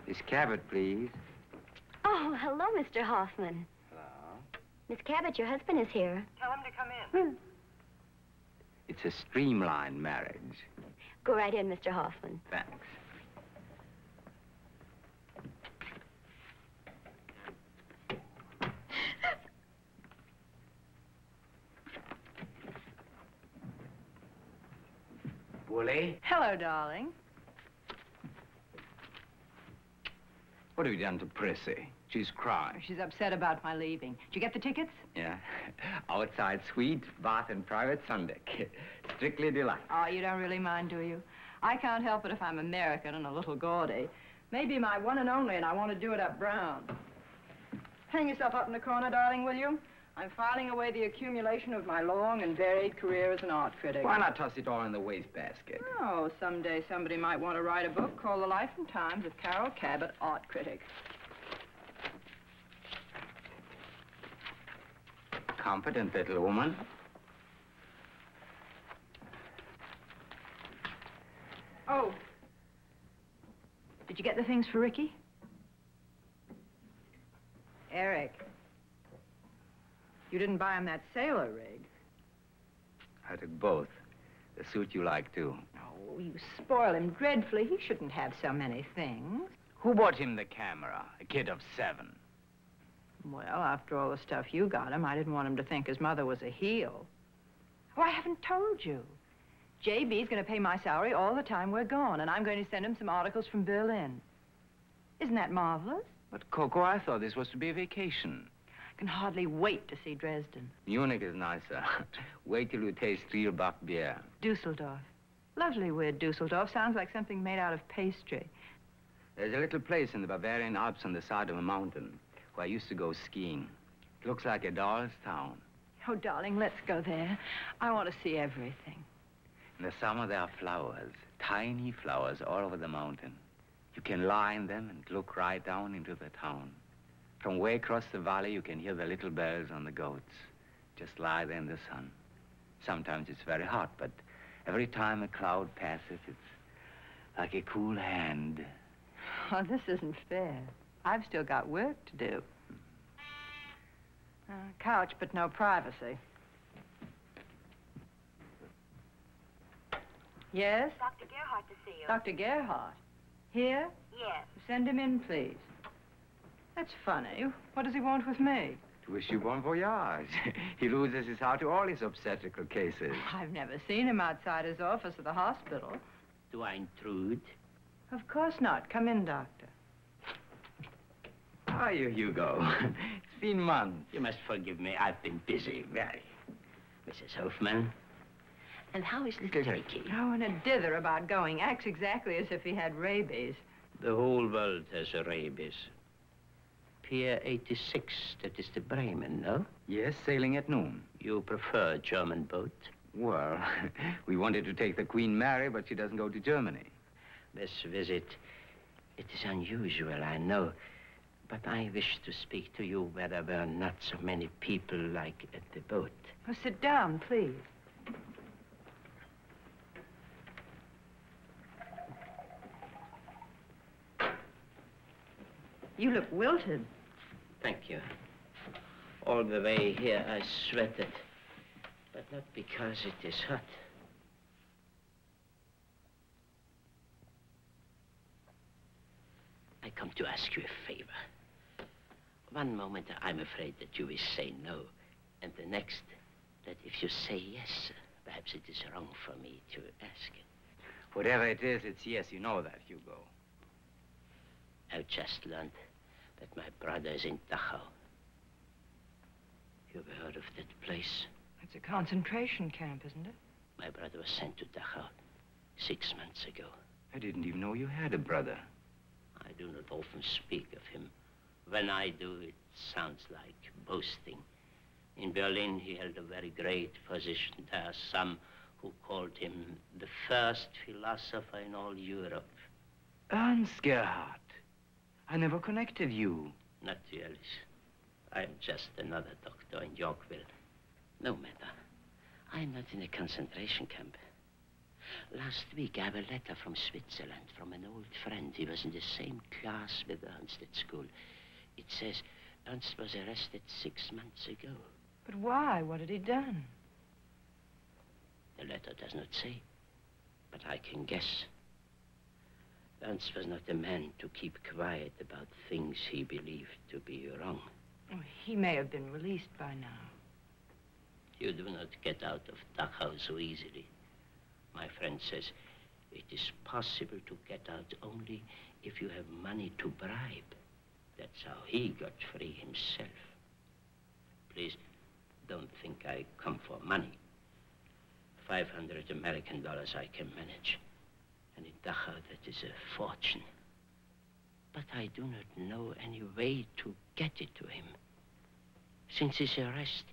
Miss Cabot, please. Oh, hello, Mr. Hoffman. Hello. Miss Cabot, your husband is here. Tell him to come in. It's a streamlined marriage. Go right in, Mr. Hoffman. Thanks. Wooly, Hello, darling. what have you done to Prissy? She's crying. She's upset about my leaving. Did you get the tickets? Yeah. Outside suite, bath and private sun deck. Strictly deluxe. Oh, you don't really mind, do you? I can't help it if I'm American and a little gaudy. Maybe my one and only, and I want to do it up brown. Hang yourself up in the corner, darling, will you? I'm filing away the accumulation of my long and varied career as an art critic. Why not toss it all in the wastebasket? Oh, someday somebody might want to write a book called The Life and Times of Carol Cabot, Art Critic. Competent little woman. Oh. Did you get the things for Ricky? Eric. You didn't buy him that sailor rig. I took both. The suit you like, too. Oh, you spoil him dreadfully. He shouldn't have so many things. Who bought him the camera? A kid of 7. Well, after all the stuff you got him, I didn't want him to think his mother was a heel. Oh, I haven't told you. JB's going to pay my salary all the time we're gone, and I'm going to send him some articles from Berlin. Isn't that marvelous? But, Coco, I thought this was to be a vacation. I can hardly wait to see Dresden. Munich is nicer. Wait till you taste real Bach beer. Dusseldorf. Lovely weird Dusseldorf. Sounds like something made out of pastry. There's a little place in the Bavarian Alps on the side of a mountain where I used to go skiing. It looks like a doll's town. Oh, darling, let's go there. I want to see everything. In the summer, there are flowers, tiny flowers all over the mountain. You can lie in them and look right down into the town. From way across the valley, you can hear the little bells on the goats. Just lie there in the sun. Sometimes it's very hot, but every time a cloud passes, it's like a cool hand. Oh, this isn't fair. I've still got work to do. Couch, but no privacy. Yes? Dr. Gerhardt to see you. Dr. Gerhardt? Here? Yes. Send him in, please. That's funny. What does he want with me? To wish you bon voyage. He loses his heart to all his obstetrical cases. I've never seen him outside his office at the hospital. Do I intrude? Of course not. Come in, Doctor. How are you, Hugo? It's been months. You must forgive me. I've been busy, very. Mrs. Hoffman. And how is little Ricky? Oh, and a dither about going. Acts exactly as if he had rabies. The whole world has rabies. Pier 86, that is the Bremen, no? Yes, sailing at noon. You prefer a German boat? Well, we wanted to take the Queen Mary, but she doesn't go to Germany. This visit, it is unusual, I know. But I wish to speak to you where there were not so many people like at the boat. Oh, sit down, please. You look wilted. Thank you. All the way here I sweated, but not because it is hot. I come to ask you a favor. One moment I'm afraid that you will say no, and the next that if you say yes, perhaps it is wrong for me to ask it. Whatever it is, it's yes, you know that, Hugo. I've just learned that my brother is in Dachau. You ever heard of that place? It's a concentration camp, isn't it? My brother was sent to Dachau 6 months ago. I didn't even know you had a brother. I do not often speak of him. When I do, it sounds like boasting. In Berlin, he held a very great position. There are some who called him the first philosopher in all Europe. Ernst Gerhard. I never connected you. Not really. I'm just another doctor in Yorkville. No matter. I'm not in a concentration camp. Last week, I have a letter from Switzerland from an old friend. He was in the same class with Ernst at school. It says Ernst was arrested 6 months ago. But why? What had he done? The letter does not say, but I can guess. Ernst was not a man to keep quiet about things he believed to be wrong. Oh, he may have been released by now. You do not get out of Dachau so easily. My friend says it is possible to get out only if you have money to bribe. That's how he got free himself. Please, don't think I come for money. 500 American dollars I can manage. And in Dachau, that is a fortune. But I do not know any way to get it to him. Since his arrest,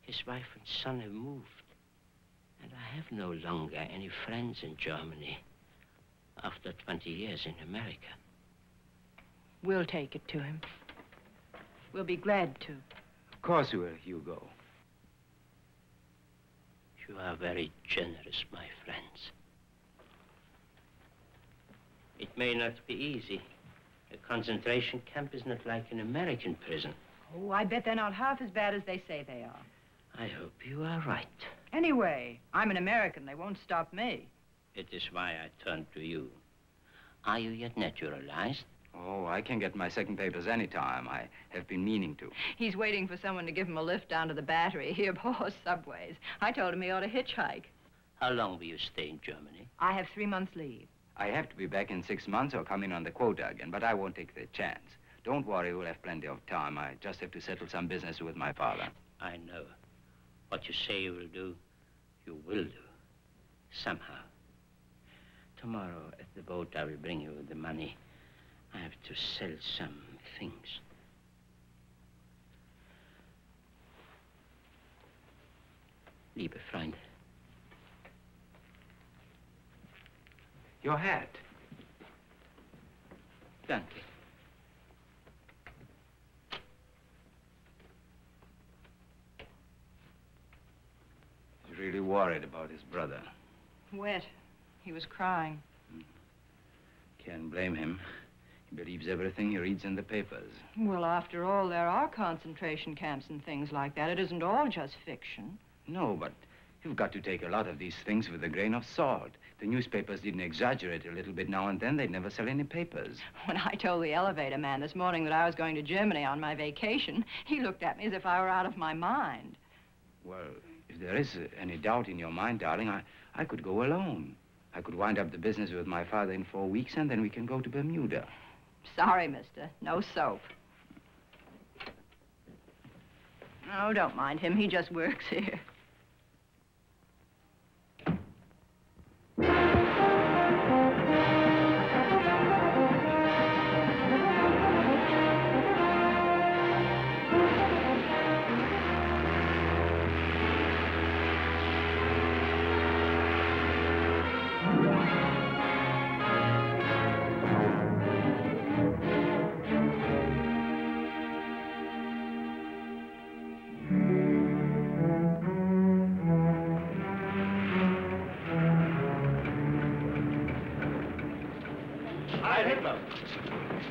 his wife and son have moved. And I have no longer any friends in Germany after 20 years in America. We'll take it to him. We'll be glad to. Of course you will, Hugo. You are very generous, my friends. It may not be easy. A concentration camp is not like an American prison. Oh, I bet they're not half as bad as they say they are. I hope you are right. Anyway, I'm an American. They won't stop me. It is why I turned to you. Are you yet naturalized? Oh, I can get my second papers anytime. I have been meaning to. He's waiting for someone to give him a lift down to the Battery. He abhors subways. I told him he ought to hitchhike. How long will you stay in Germany? I have 3 months' leave. I have to be back in 6 months or come in on the quota again, but I won't take the chance. Don't worry, we'll have plenty of time. I just have to settle some business with my father. I know. What you say you will do, you will do. Somehow. Tomorrow at the boat, I will bring you the money. I have to sell some things. Liebe Freund. Your hat. Danke. He's really worried about his brother. Wet. He was crying. Can't blame him. He believes everything he reads in the papers. Well, after all, there are concentration camps and things like that. It isn't all just fiction. No, but you've got to take a lot of these things with a grain of salt. The newspapers didn't exaggerate a little bit now and then. They'd never sell any papers. When I told the elevator man this morning that I was going to Germany on my vacation, he looked at me as if I were out of my mind. Well, if there is any doubt in your mind, darling, I could go alone. I could wind up the business with my father in 4 weeks, and then we can go to Bermuda. Sorry, mister. No soap. Oh, don't mind him. He just works here.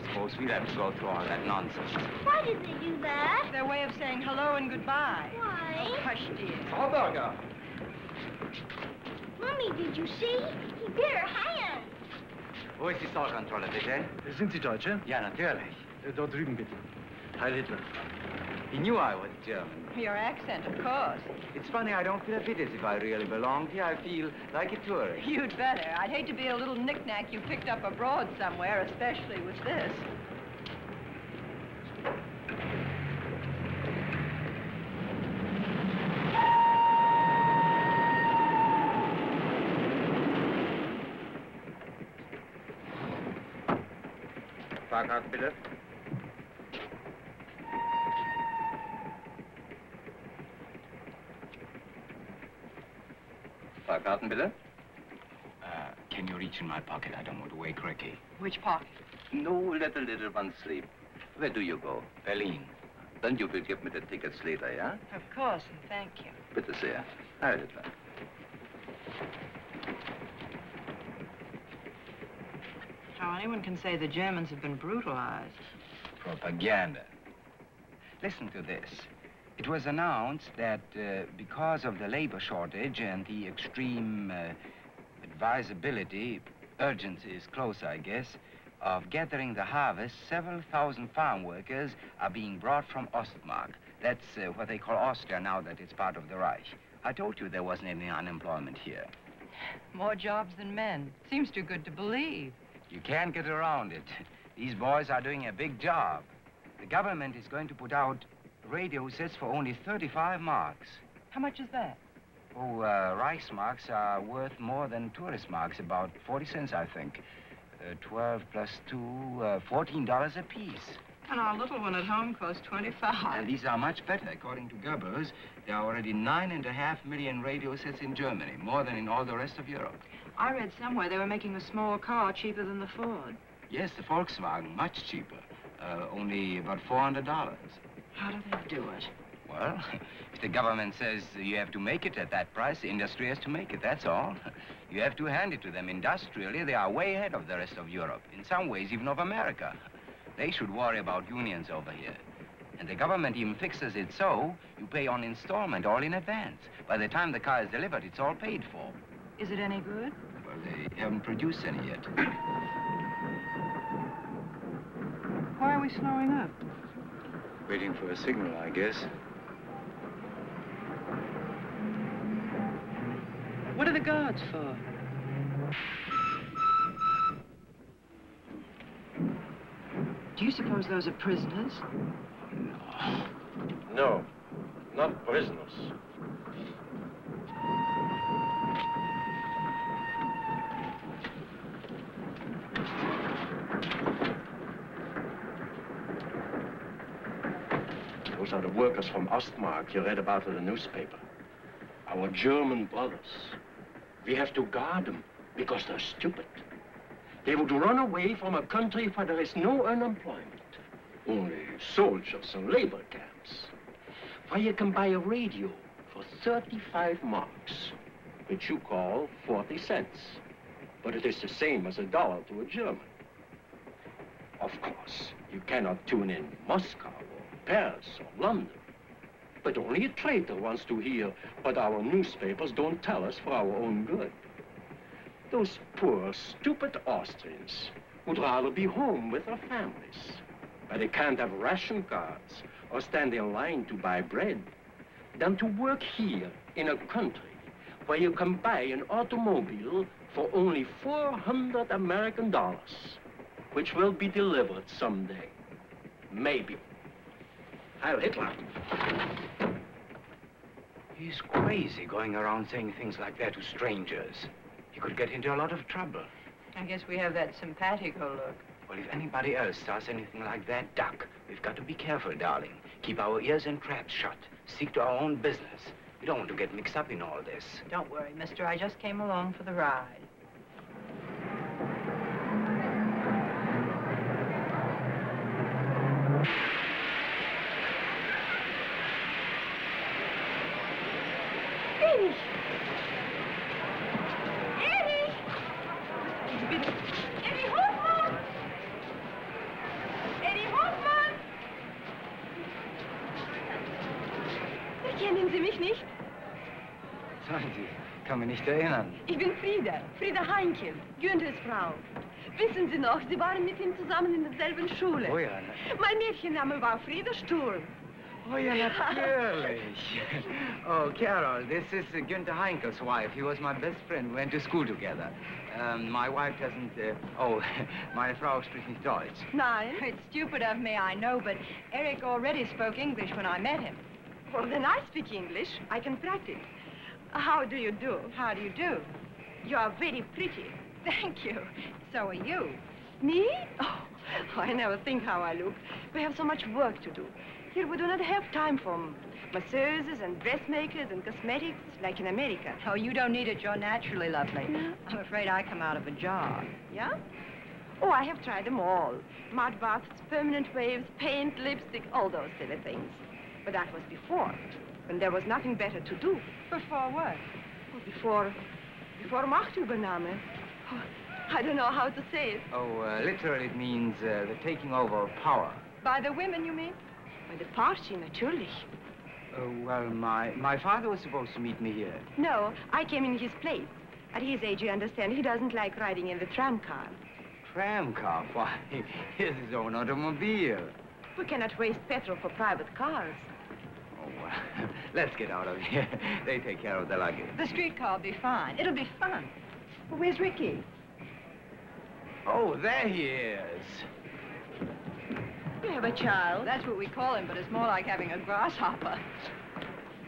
Suppose we'd have to go through all that nonsense. Why did they do that? Their way of saying hello and goodbye. Why? Hush, dear. Frau Berger. Mommy, did you see? He bit her hand. Wo ist die Zollkontrolle, bitte? Sind Sie Deutsche? Ja, natürlich. Dort drüben bitte. Heil Hitler. He knew I was German. Your accent, of course. It's funny, I don't feel a bit as if I really belonged here. I feel like a tourist. You'd better. I'd hate to be a little knick-knack you picked up abroad somewhere, especially with this. Fahrkarte, bitte. Fahrkarten, bitte. Can you reach in my pocket? I don't want to wake Ricky. Which pocket? No, let the little one sleep. Where do you go? Berlin. Then you will give me the tickets later, yeah? Of course, and thank you. Bitte sehr. Heil Hitler. How anyone can say the Germans have been brutalized. Propaganda. Listen to this. It was announced that because of the labor shortage and the extreme advisability, urgency is close, I guess, of gathering the harvest, several thousand farm workers are being brought from Ostmark. That's what they call Austria now that it's part of the Reich. I told you there wasn't any unemployment here. More jobs than men. Seems too good to believe. You can't get around it. These boys are doing a big job. The government is going to put out radio sets for only 35 marks. How much is that? Oh, Reichsmarks are worth more than tourist marks, about 40 cents, I think. 12 plus 2, $14 apiece. And our little one at home costs 25. And these are much better, according to Goebbels. There are already 9.5 million radio sets in Germany, more than in all the rest of Europe. I read somewhere they were making a small car cheaper than the Ford. Yes, the Volkswagen, much cheaper. Only about $400. How do they do it? Well, if the government says you have to make it at that price, the industry has to make it, that's all. You have to hand it to them. Industrially, they are way ahead of the rest of Europe. In some ways, even of America. They should worry about unions over here. And the government even fixes it so you pay on installment, all in advance. By the time the car is delivered, it's all paid for. Is it any good? Well, they haven't produced any yet. Why are we slowing up? Waiting for a signal, I guess. What are the guards for? Do you suppose those are prisoners? No, not prisoners. Those are the workers from Ostmark you read about in the newspaper. Our German brothers. We have to guard them because they're stupid. They would run away from a country where there is no unemployment. Only soldiers and labor camps. Where you can buy a radio for 35 marks, which you call 40 cents. But it is the same as $1 to a German. Of course, you cannot tune in Moscow or Paris or London. But only a traitor wants to hear what our newspapers don't tell us for our own good. Those poor, stupid Austrians would rather be home with their families, where they can't have ration cards or stand in line to buy bread, than to work here in a country where you can buy an automobile for only $400 American, which will be delivered someday. Maybe. Heil Hitler. He's crazy going around saying things like that to strangers. He could get into a lot of trouble. I guess we have that simpatico look. Well, if anybody else starts anything like that, duck. We've got to be careful, darling. Keep our ears and traps shut. Stick to our own business. We don't want to get mixed up in all this. Don't worry, mister. I just came along for the ride. Erich! Erich! Eddie Hofmann! Eddie Hofmann! Erkennen Sie mich nicht? Sagen Sie, kann mich nicht erinnern. Ich bin Frieda, Frieda Heinkel, Günthers Frau. Wissen Sie noch, Sie waren mit ihm zusammen in derselben Schule. Oh ja, Mein Mädchenname war Frieda Sturm. Oh yeah, natürlich. Oh, Carol, this is Günther Heinkel's wife. He was my best friend. We went to school together. My wife doesn't... meine Frau spricht nicht Deutsch. Nein. It's stupid of me, I know, but Eric already spoke English when I met him. Well, then I speak English. I can practice. How do you do? How do you do? You are very pretty. Thank you. So are you. Me? Oh, Oh, I never think how I look. We have so much work to do. Here we do not have time for masseuses and dressmakers and cosmetics like in America. Oh, you don't need it. You're naturally lovely. Yeah. I'm afraid I come out of a job. Yeah? Oh, I have tried them all. Mud baths, permanent waves, paint, lipstick, all those silly things. But that was before, when there was nothing better to do. Before what? Oh, before Machtübernahme. Oh, I don't know how to say it. Oh, literally it means the taking over of power. By the women, you mean? By the party, natürlich. Well, my father was supposed to meet me here. No, I came in his place. At his age, you understand, he doesn't like riding in the tram car. Tram car? Why, here's his own automobile. We cannot waste petrol for private cars. Oh, well, let's get out of here. They take care of the luggage. The streetcar will be fine. It'll be fun. Well, where's Ricky? Oh, there he is. You have a child. That's what we call him, but it's more like having a grasshopper.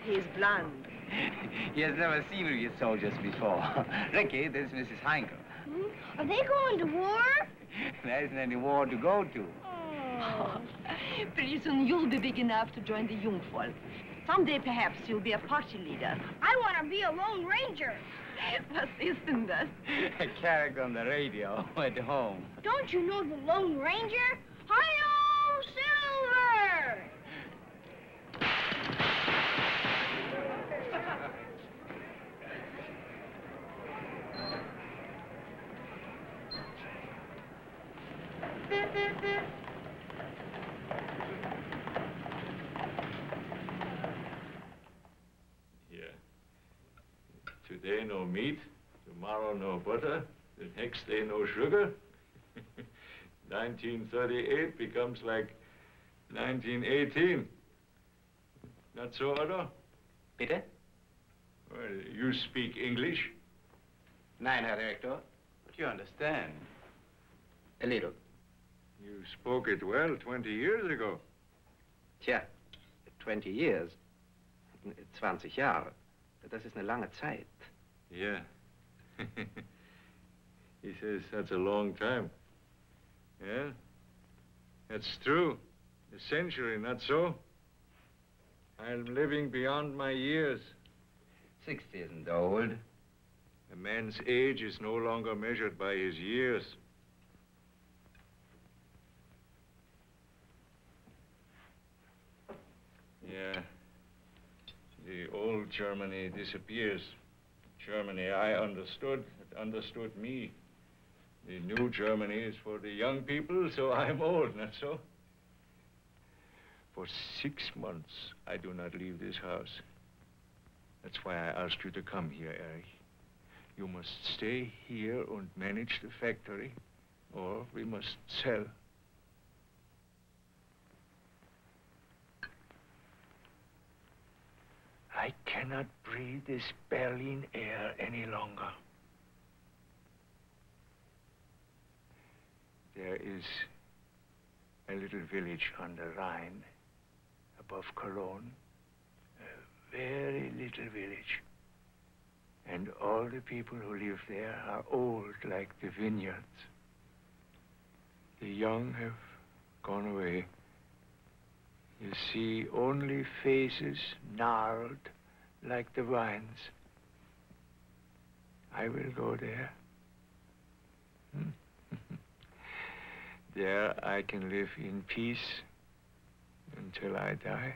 He's blonde. He has never seen you soldiers before. Ricky, this is Mrs. Heinkel. Hmm? Are they going to war? There isn't any war to go to. Oh. Pretty soon you'll be big enough to join the Jungvolk. Someday perhaps you'll be a party leader. I want to be a Lone Ranger. Was ist denn das? A character on the radio at home. Don't you know the Lone Ranger? Hi-yo, Silver! Today no meat, tomorrow no butter, the next day no sugar. 1938 becomes like 1918. Not so, Otto? Bitte? Well, you speak English? Nein, Herr Direktor. But you understand. A little. You spoke it well 20 years ago. Tja, 20 years. 20 Jahre. Das ist eine lange Zeit. Yeah. He says that's a long time. Yeah? That's true. A century, not so? I'm living beyond my years. 60 isn't old. A man's age is no longer measured by his years. Yeah. The old Germany disappears. Germany I understood, it understood me. The new Germany is for the young people, so I'm old, not so? For 6 months, I do not leave this house. That's why I asked you to come here, Erich. You must stay here and manage the factory, or we must sell. I cannot breathe this Berlin air any longer. There is a little village on the Rhine, above Cologne, a very little village. And all the people who live there are old like the vineyards. The young have gone away. You see only faces gnarled like the vines. I will go there. There I can live in peace until I die.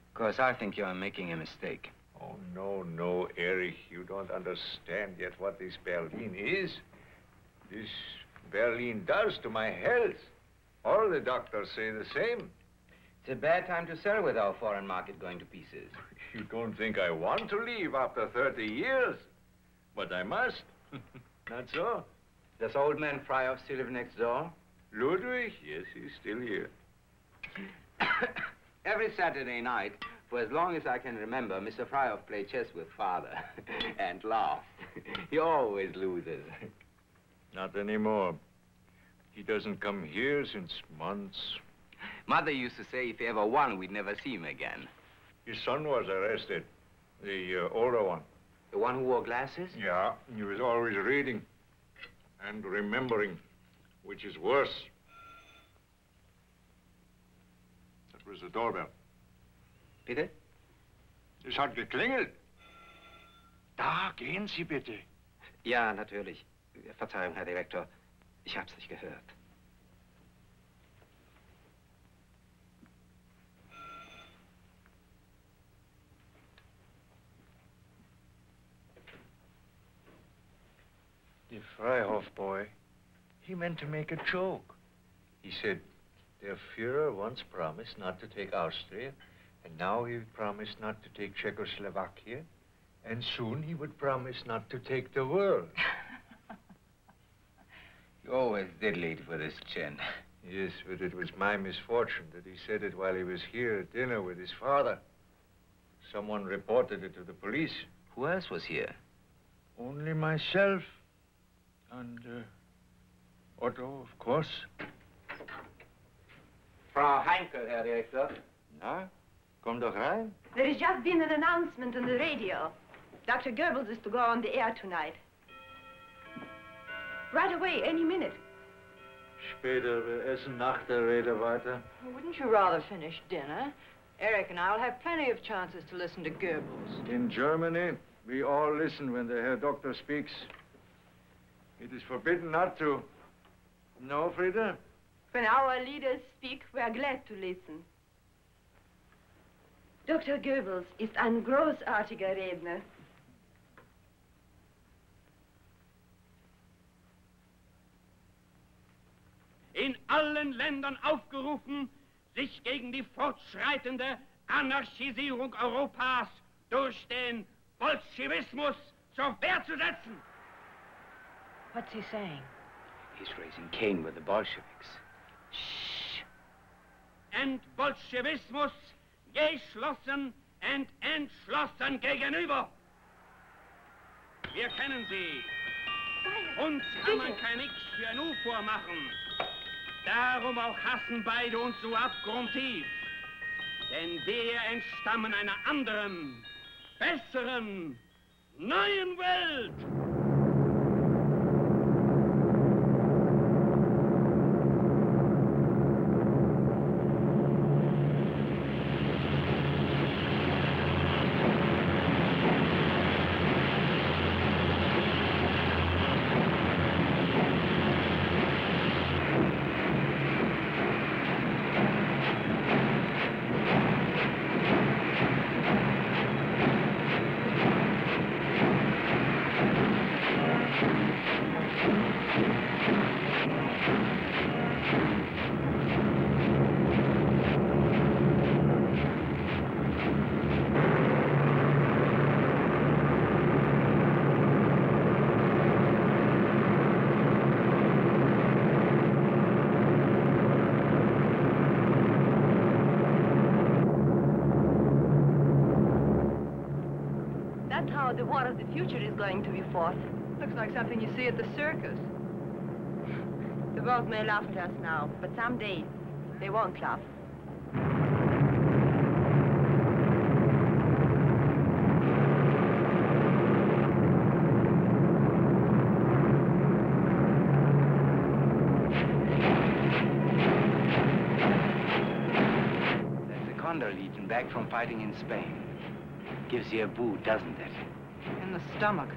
Of course, I think you are making a mistake. Oh, no, Erich. You don't understand yet what this Berlin is. This Berlin does to my health. All the doctors say the same. It's a bad time to sell with our foreign market going to pieces. You don't think I want to leave after 30 years? But I must. Not so? Does old man Fryhoff still live next door? Ludwig? Yes, he's still here. Every Saturday night, for as long as I can remember, Mr. Fryhoff played chess with Father and laughed. He always loses. Not anymore. He doesn't come here since months. Mother used to say if he ever won, we'd never see him again. His son was arrested, the older one. The one who wore glasses? Yeah, he was always reading and remembering. Which is worse? That was the doorbell. Bitte? Es hat geklingelt. Da, gehen Sie bitte. Ja, natürlich. Verzeihung, Herr Direktor. Ich hab's nicht gehört. The Freihof boy, he meant to make a joke. He said, Der Führer once promised not to take Austria, and now he promised not to take Czechoslovakia, and soon he would promise not to take the world. You always diddle it with his chin. Yes, but it was my misfortune that he said it while he was here at dinner with his father. Someone reported it to the police. Who else was here? Only myself. And, Otto, of course. Frau Heinkel, Herr Direktor. Na, komm doch rein. There has just been an announcement on the radio. Dr. Goebbels is to go on the air tonight. Right away, any minute. Später, wir essen nach der Rede weiter. Wouldn't you rather finish dinner? Eric and I will have plenty of chances to listen to Goebbels. In Germany, we all listen when the Herr Doctor speaks. It is forbidden not to. No, Frieda? When our leaders speak, we are glad to listen. Dr. Goebbels ist ein großartiger Redner. In allen Ländern aufgerufen, sich gegen die fortschreitende Anarchisierung Europas durch den Bolschewismus zur Wehr zu setzen. What's he saying? He's raising Cain with the Bolsheviks. Shh. And Bolschewismus geschlossen und entschlossen gegenüber. Wir kennen sie. Uns kann man kein Nix für nu vormachen. Darum auch hassen beide uns so abgrundtief. Denn wir entstammen einer anderen, besseren, neuen Welt. The war of the future is going to be fought. Looks like something you see at the circus. The world may laugh at us now, but someday they won't laugh. That's a condor legion back from fighting in Spain. Gives you a boo, doesn't it? In the stomach.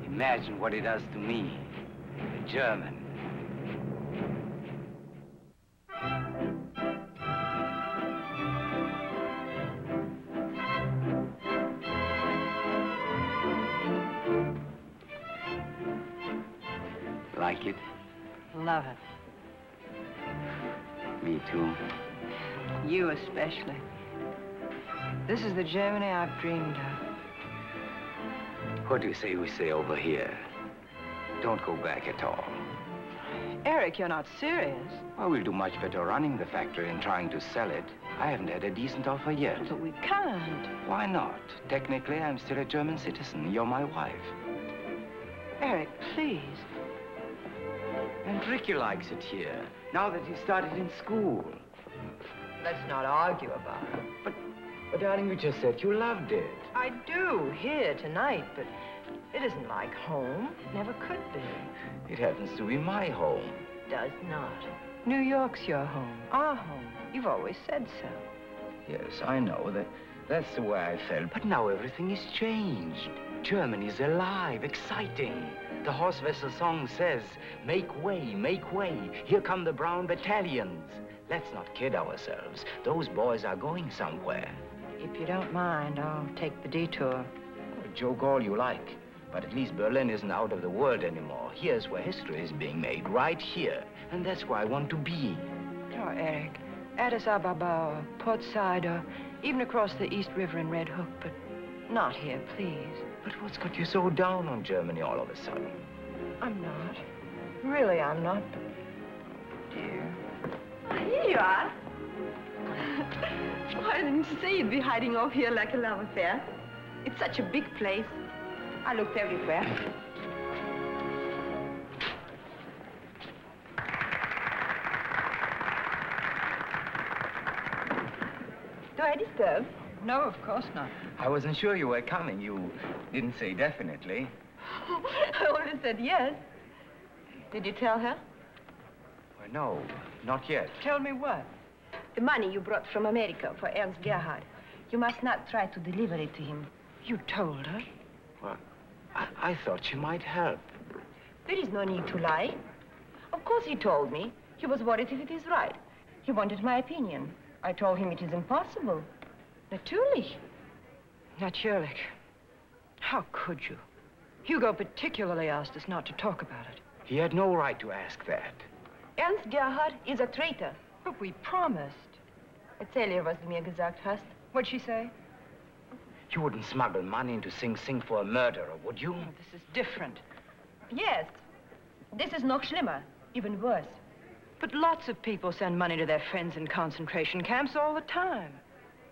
Imagine what it does to me, a German. Like it? Love it. Me too. You especially. This is the Germany I've dreamed of. What do you say we stay over here? Don't go back at all. Eric, you're not serious. Well, we'll do much better running the factory and trying to sell it. I haven't had a decent offer yet. But we can't. Why not? Technically, I'm still a German citizen. You're my wife. Eric, please. And Ricky likes it here, now that he started in school. Let's not argue about it. But darling, you just said you loved it. I do, here, tonight, but it isn't like home. It never could be. It happens to be my home. Does not. New York's your home, our home. You've always said so. Yes, I know that's the way I felt. But now everything is changed. Germany's alive, exciting. The horse vessel song says, make way, make way. Here come the brown battalions. Let's not kid ourselves. Those boys are going somewhere. If you don't mind, I'll take the detour. Joke all you like. But at least Berlin isn't out of the world anymore. Here's where history is being made, right here. And that's where I want to be. Oh, Eric, Addis Ababa or Port Said or even across the East River in Red Hook, but not here, please. But what's got you so down on Germany all of a sudden? I'm not. Really, I'm not, but... Oh, dear. Oh, here you are. Oh, I didn't say you'd be hiding off here like a love affair. It's such a big place. I looked everywhere. Do I disturb? No, of course not. I wasn't sure you were coming. You didn't say definitely. I only said yes. Did you tell her? Well, no, not yet. Tell me what? The money you brought from America for Ernst Gerhard. You must not try to deliver it to him. You told her? Well, I thought she might help. There is no need to lie. Of course he told me. He was worried if it is right. He wanted my opinion. I told him it is impossible. Natürlich. Natürlich. How could you? Hugo particularly asked us not to talk about it. He had no right to ask that. Ernst Gerhard is a traitor. But we promised. Erzähl ihr, was du mir gesagt hast. What'd she say? You wouldn't smuggle money into Sing Sing for a murderer, would you? Oh, this is different. Yes. This is noch schlimmer. Even worse. But lots of people send money to their friends in concentration camps all the time.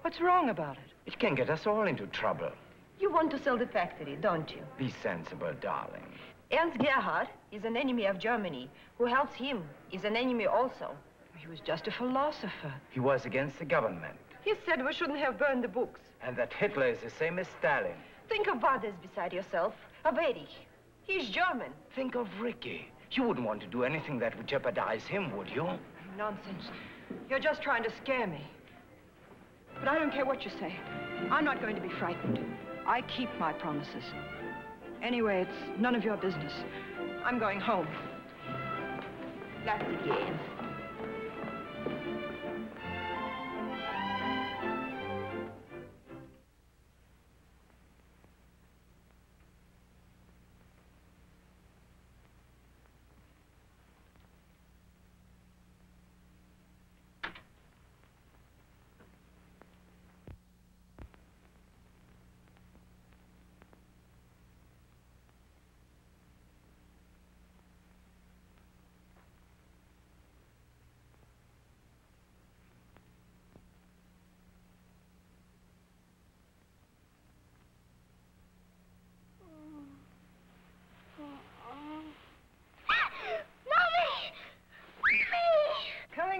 What's wrong about it? It can get us all into trouble. You want to sell the factory, don't you? Be sensible, darling. Ernst Gerhard is an enemy of Germany. Who helps him is an enemy also. He was just a philosopher. He was against the government. He said we shouldn't have burned the books. And that Hitler is the same as Stalin. Think of others beside yourself. Of Erich. He's German. Think of Ricky. You wouldn't want to do anything that would jeopardize him, would you? Nonsense. You're just trying to scare me. But I don't care what you say. I'm not going to be frightened. I keep my promises. Anyway, it's none of your business. I'm going home. That's again.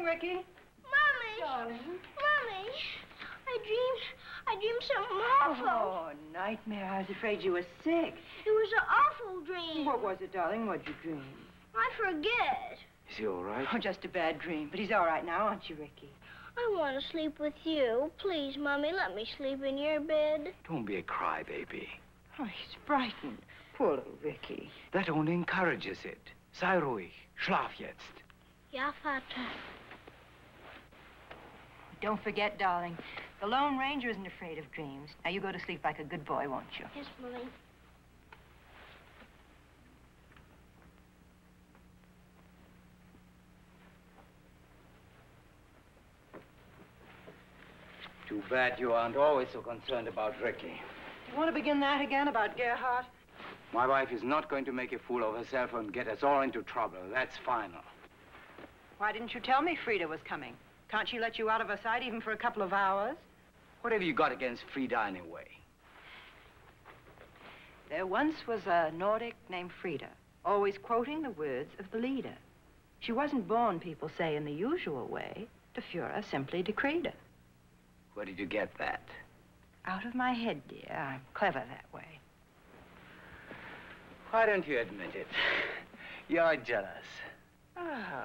Ricky? Mommy! Darling? Mommy! I dreamed something awful. Oh, nightmare. I was afraid you were sick. It was an awful dream. What was it, darling? What'd you dream? I forget. Is he all right? Oh, just a bad dream. But he's all right now, aren't you, Ricky? I want to sleep with you. Please, Mommy, let me sleep in your bed. Don't be a crybaby. Oh, he's frightened. Poor little Ricky. That only encourages it. Sei ruhig. Schlaf jetzt. Ja, Vater. Don't forget, darling, the Lone Ranger isn't afraid of dreams. Now, you go to sleep like a good boy, won't you? Yes, Mommy. Too bad you aren't always so concerned about Ricky. You want to begin that again about Gerhard? My wife is not going to make a fool of herself and get us all into trouble. That's final. Why didn't you tell me Frida was coming? Can't she let you out of her sight even for a couple of hours? What have you got against Frida anyway? There once was a Nordic named Frida, always quoting the words of the leader. She wasn't born, people say, in the usual way. The Fuhrer simply decreed her. Where did you get that? Out of my head, dear. I'm clever that way. Why don't you admit it? You're jealous. Oh,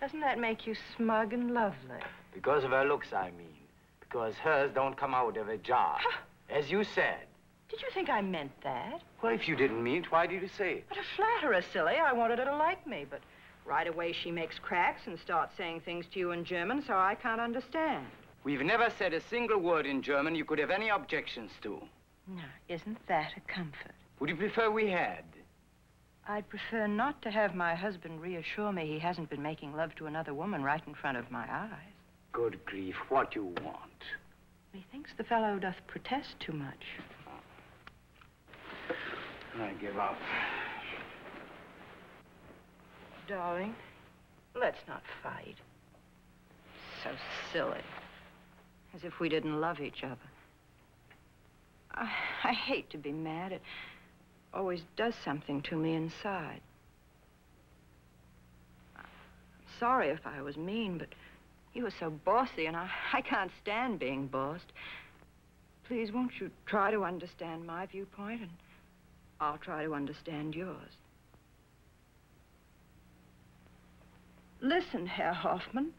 doesn't that make you smug and lovely? Because of her looks, I mean. Because hers don't come out of a jar. As you said. Did you think I meant that? Well, if you didn't mean it, why did you say it? But to flatter her, silly. I wanted her to like me, but right away she makes cracks and starts saying things to you in German, so I can't understand. We've never said a single word in German you could have any objections to. Now, isn't that a comfort? Would you prefer we had? I'd prefer not to have my husband reassure me he hasn't been making love to another woman right in front of my eyes. Good grief, what you want? He thinks the fellow doth protest too much. I give up. Darling, let's not fight. So silly. As if we didn't love each other. I hate to be mad. It always does something to me inside. I'm sorry if I was mean, but you were so bossy, and I can't stand being bossed. Please, won't you try to understand my viewpoint, and I'll try to understand yours. Listen, Herr Hoffman.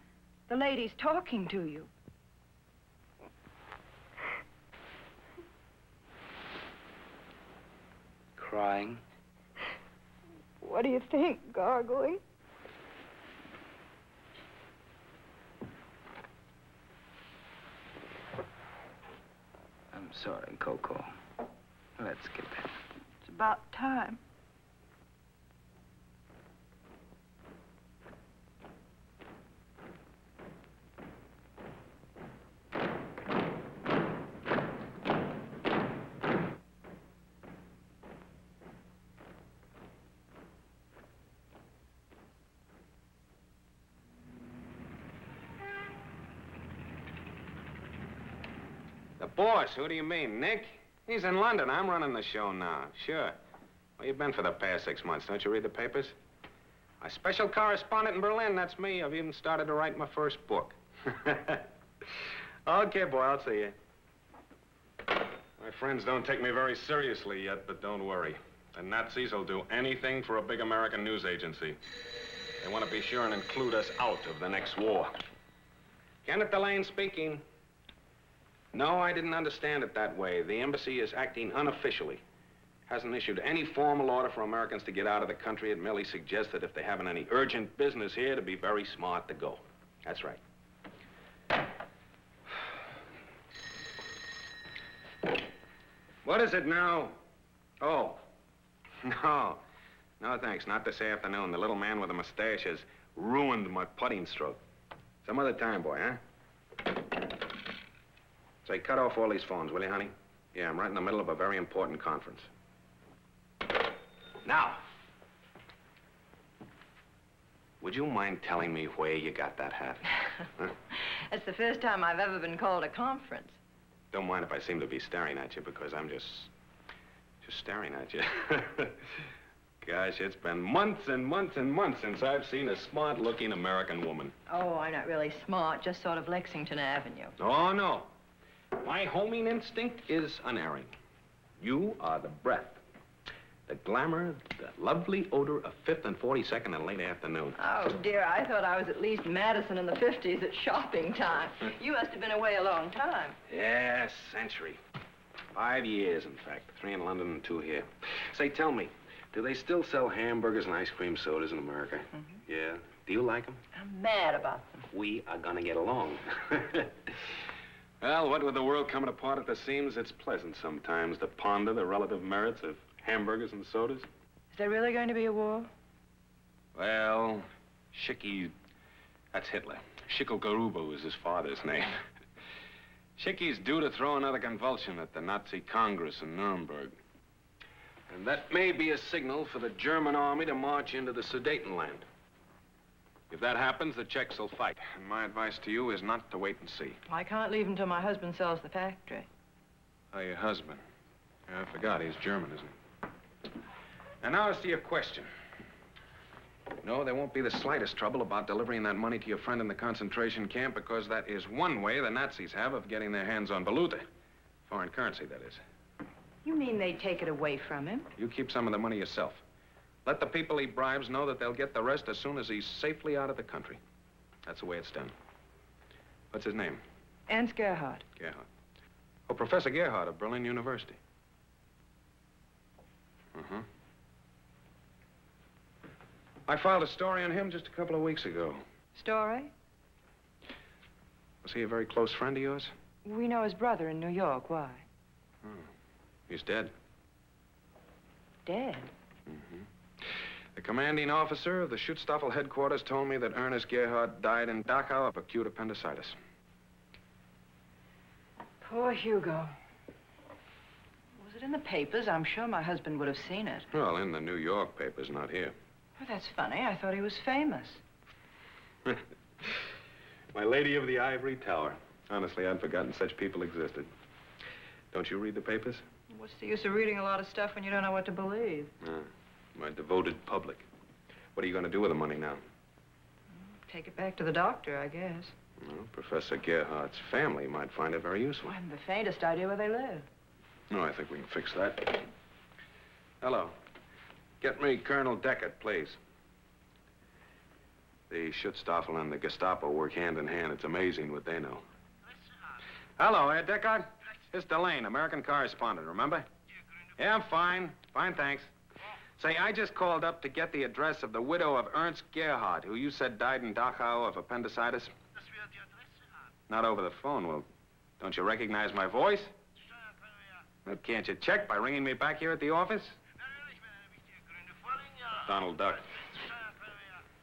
The lady's talking to you. Crying? What do you think, gargling? I'm sorry, Coco. Let's skip it. It's about time. The boss? Who do you mean, Nick? He's in London. I'm running the show now. Sure. Where you been for the past 6 months? Don't you read the papers? A special correspondent in Berlin, that's me. I've even started to write my first book. Okay, boy, I'll see you. My friends don't take me very seriously yet, but don't worry. The Nazis will do anything for a big American news agency. They want to be sure and include us out of the next war. Kenneth Delane speaking. No, I didn't understand it that way. The embassy is acting unofficially. Hasn't issued any formal order for Americans to get out of the country. It merely suggests that if they haven't any urgent business here, to be very smart to go. That's right. What is it now? Oh. No. No, thanks. Not this afternoon. The little man with the mustache has ruined my putting stroke. Some other time, boy, huh? Say, cut off all these phones, will you, honey? Yeah, I'm right in the middle of a very important conference. Now, would you mind telling me where you got that hat? Huh? It's the first time I've ever been called a conference. Don't mind if I seem to be staring at you, because I'm just staring at you. Gosh, it's been months and months and months since I've seen a smart-looking American woman. Oh, I'm not really smart, just sort of Lexington Avenue. Oh, no. My homing instinct is unerring. You are the breath, the glamour, the lovely odor of 5th and 42nd and late afternoon. Oh, dear, I thought I was at least Madison in the 50s at shopping time. You must have been away a long time. Yes, century. 5 years, in fact. 3 in London and 2 here. Say, tell me, do they still sell hamburgers and ice cream sodas in America? Mm-hmm. Yeah. Do you like them? I'm mad about them. We are gonna get along. Well, what with the world coming apart at the seams, it's pleasant sometimes to ponder the relative merits of hamburgers and sodas. Is there really going to be a war? Well, Schickie, that's Hitler. Schicklgerubo is his father's name. Schickie's due to throw another convulsion at the Nazi Congress in Nuremberg. And that may be a signal for the German army to march into the Sudetenland. If that happens, the Czechs will fight. And my advice to you is not to wait and see. I can't leave until my husband sells the factory. Oh, your husband. Yeah, I forgot. He's German, isn't he? And now as to your question. No, there won't be the slightest trouble about delivering that money to your friend in the concentration camp, because that is one way the Nazis have of getting their hands on valuta. Foreign currency, that is. You mean they'd take it away from him? You keep some of the money yourself. Let the people he bribes know that they'll get the rest as soon as he's safely out of the country. That's the way it's done. What's his name? Ernst Gerhard. Gerhard. Oh, Professor Gerhard of Berlin University. Uh-huh. I filed a story on him just a couple of weeks ago. Story? Was he a very close friend of yours? We know his brother in New York. Why? Oh. He's dead. Dead? Mm-hmm. The commanding officer of the Schutzstaffel headquarters told me that Ernest Gerhard died in Dachau of acute appendicitis. Poor Hugo. Was it in the papers? I'm sure my husband would have seen it. Well, in the New York papers, not here. Well, that's funny. I thought he was famous. My Lady of the Ivory Tower. Honestly, I'd forgotten such people existed. Don't you read the papers? What's the use of reading a lot of stuff when you don't know what to believe? My devoted public. What are you going to do with the money now? Take it back to the doctor, I guess. Well, Professor Gerhard's family might find it very useful. I haven't the faintest idea where they live. No, I think we can fix that. Hello. Get me Colonel Deckert, please. The Schutzstaffel and the Gestapo work hand in hand. It's amazing what they know. Hello, Herr Deckard. It's Delane, American correspondent, remember? Yeah, I'm fine. Fine, thanks. Say, I just called up to get the address of the widow of Ernst Gerhard, who you said died in Dachau of appendicitis. Not over the phone. Well, don't you recognize my voice? Well, can't you check by ringing me back here at the office? Donald Duck.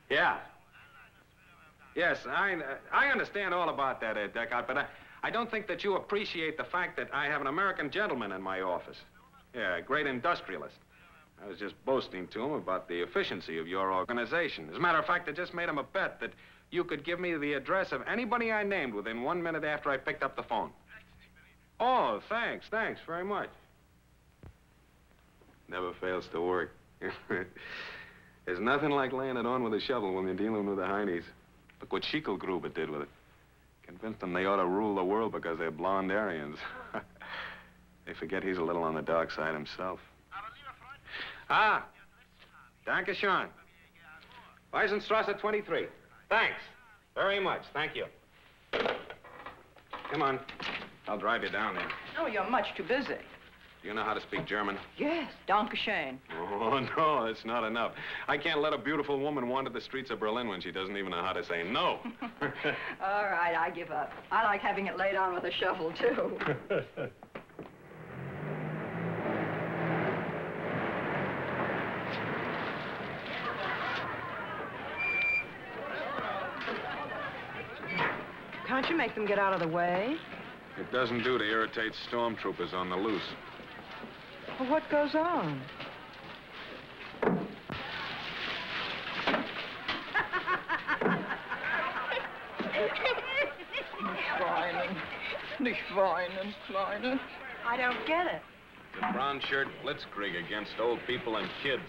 Yeah. Yes, I understand all about that, Ed Deckard, but I don't think that you appreciate the fact that I have an American gentleman in my office. Yeah, a great industrialist. I was just boasting to him about the efficiency of your organization. As a matter of fact, I just made him a bet that you could give me the address of anybody I named within 1 minute after I picked up the phone. Oh, thanks very much. Never fails to work. There's nothing like laying it on with a shovel when you're dealing with the heinies. Look what Schicklgruber did with it. Convinced them they ought to rule the world because they're blonde Aryans. They forget he's a little on the dark side himself. Ah, danke schön. Weisenstrasse 23. Thanks. Very much. Thank you. Come on. I'll drive you down there. Oh, you're much too busy. Do you know how to speak German? Yes, danke schön. Oh, no, that's not enough. I can't let a beautiful woman wander the streets of Berlin when she doesn't even know how to say no. All right, I give up. I like having it laid on with a shovel, too. Can't you make them get out of the way? It doesn't do to irritate stormtroopers on the loose. Well, what goes on? Nicht weinen, Kleine. I don't get it. The brown shirt blitzkrieg against old people and kids.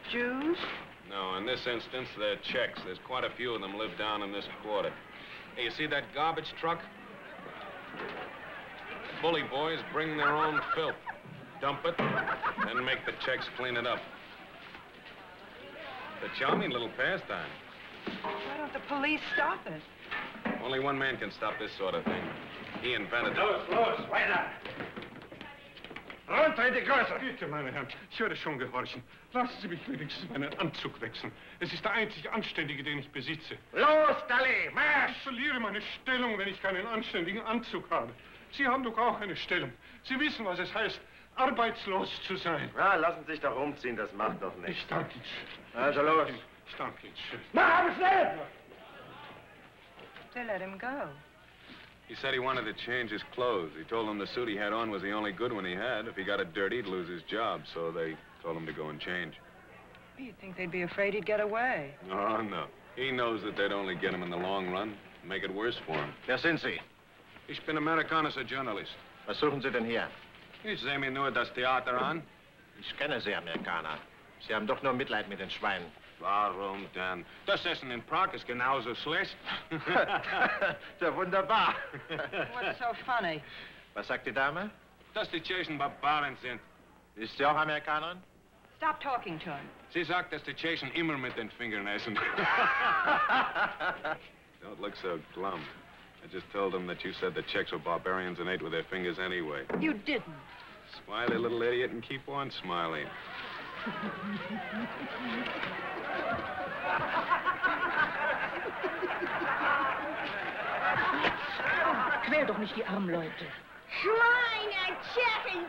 Jews? No, in this instance, they're Czechs. There's quite a few of them live down in this quarter. Hey, you see that garbage truck? Bully boys bring their own filth, dump it, then make the Czechs clean it up. It's a charming little pastime. Why don't the police stop it? Only one man can stop this sort of thing. He invented it. Los, weiter! Runter in die Gasse! Bitte, meine Herren, ich werde schon gehorchen. Lassen Sie mich wenigstens meinen Anzug wechseln. Es ist der einzig Anständige, den ich besitze. Los, Dali, Marsch! Ich verliere meine Stellung, wenn ich keinen anständigen Anzug habe. Sie haben doch auch eine Stellung. Sie wissen, was es heißt, arbeitslos zu sein. Ja, lassen Sie sich doch umziehen, das macht doch nichts. Ich danke Ihnen. Also los. Ich danke Ihnen schön. Na, schnell! They let him go. He said he wanted to change his clothes. He told them the suit he had on was the only good one he had. If he got it dirty, he'd lose his job. So they told him to go and change. You'd think they'd be afraid he'd get away. Oh, no. He knows that they'd only get him in the long run, make it worse for him. Wer sind Sie? Ich bin amerikanischer Journalist. Was suchen Sie denn hier? Ich sehe mir nur das Theater an. Ich kenne Sie, Amerikaner. Sie haben doch nur Mitleid mit den Schweinen. Warum denn? Das Essen in Prag ist genauso schlecht. Ja, wunderbar. What's so funny? Was sagt die Dame? Dass die Tschechen Barbaren sind. Ist sie auch Amerikanerin? Stop talking to him. Sie sagt, dass die Tschechen immer mit den Fingern essen. Don't look so glum. I just told them that you said the Czechs were barbarians and ate with their fingers anyway. You didn't. Smiley little idiot and keep on smiling. Quäl doch nicht die armen Leute. Schweine, Tschechen!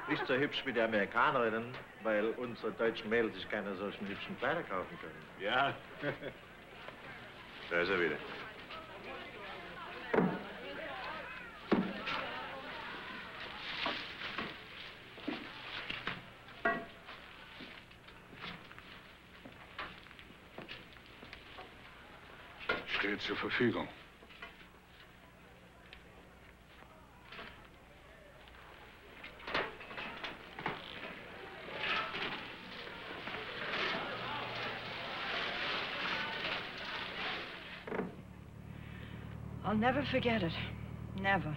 Nicht so hübsch wie die Amerikanerinnen, weil unsere deutschen Mädels sich keine solchen hübschen Kleider kaufen können. Ja. Da ist er wieder. Steht zur Verfügung. I'll never forget it. Never.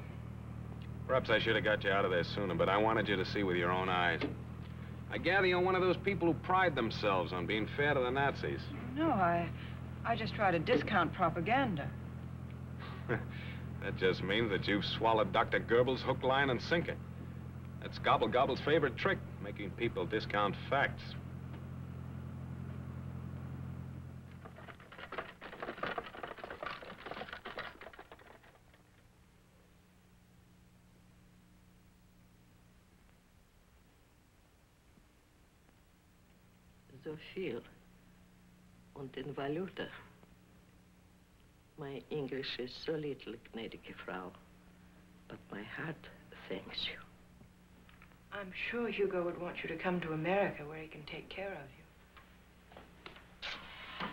Perhaps I should have got you out of there sooner, but I wanted you to see with your own eyes. I gather you're one of those people who pride themselves on being fair to the Nazis. No, I just try to discount propaganda. That just means that you've swallowed Dr. Goebbels hook, line, and sinker. That's Gobble Gobble's favorite trick, making people discount facts. So viel. Und in Valuta. My English is so little, gnädige Frau. But my heart thanks you. I'm sure Hugo would want you to come to America where he can take care of you.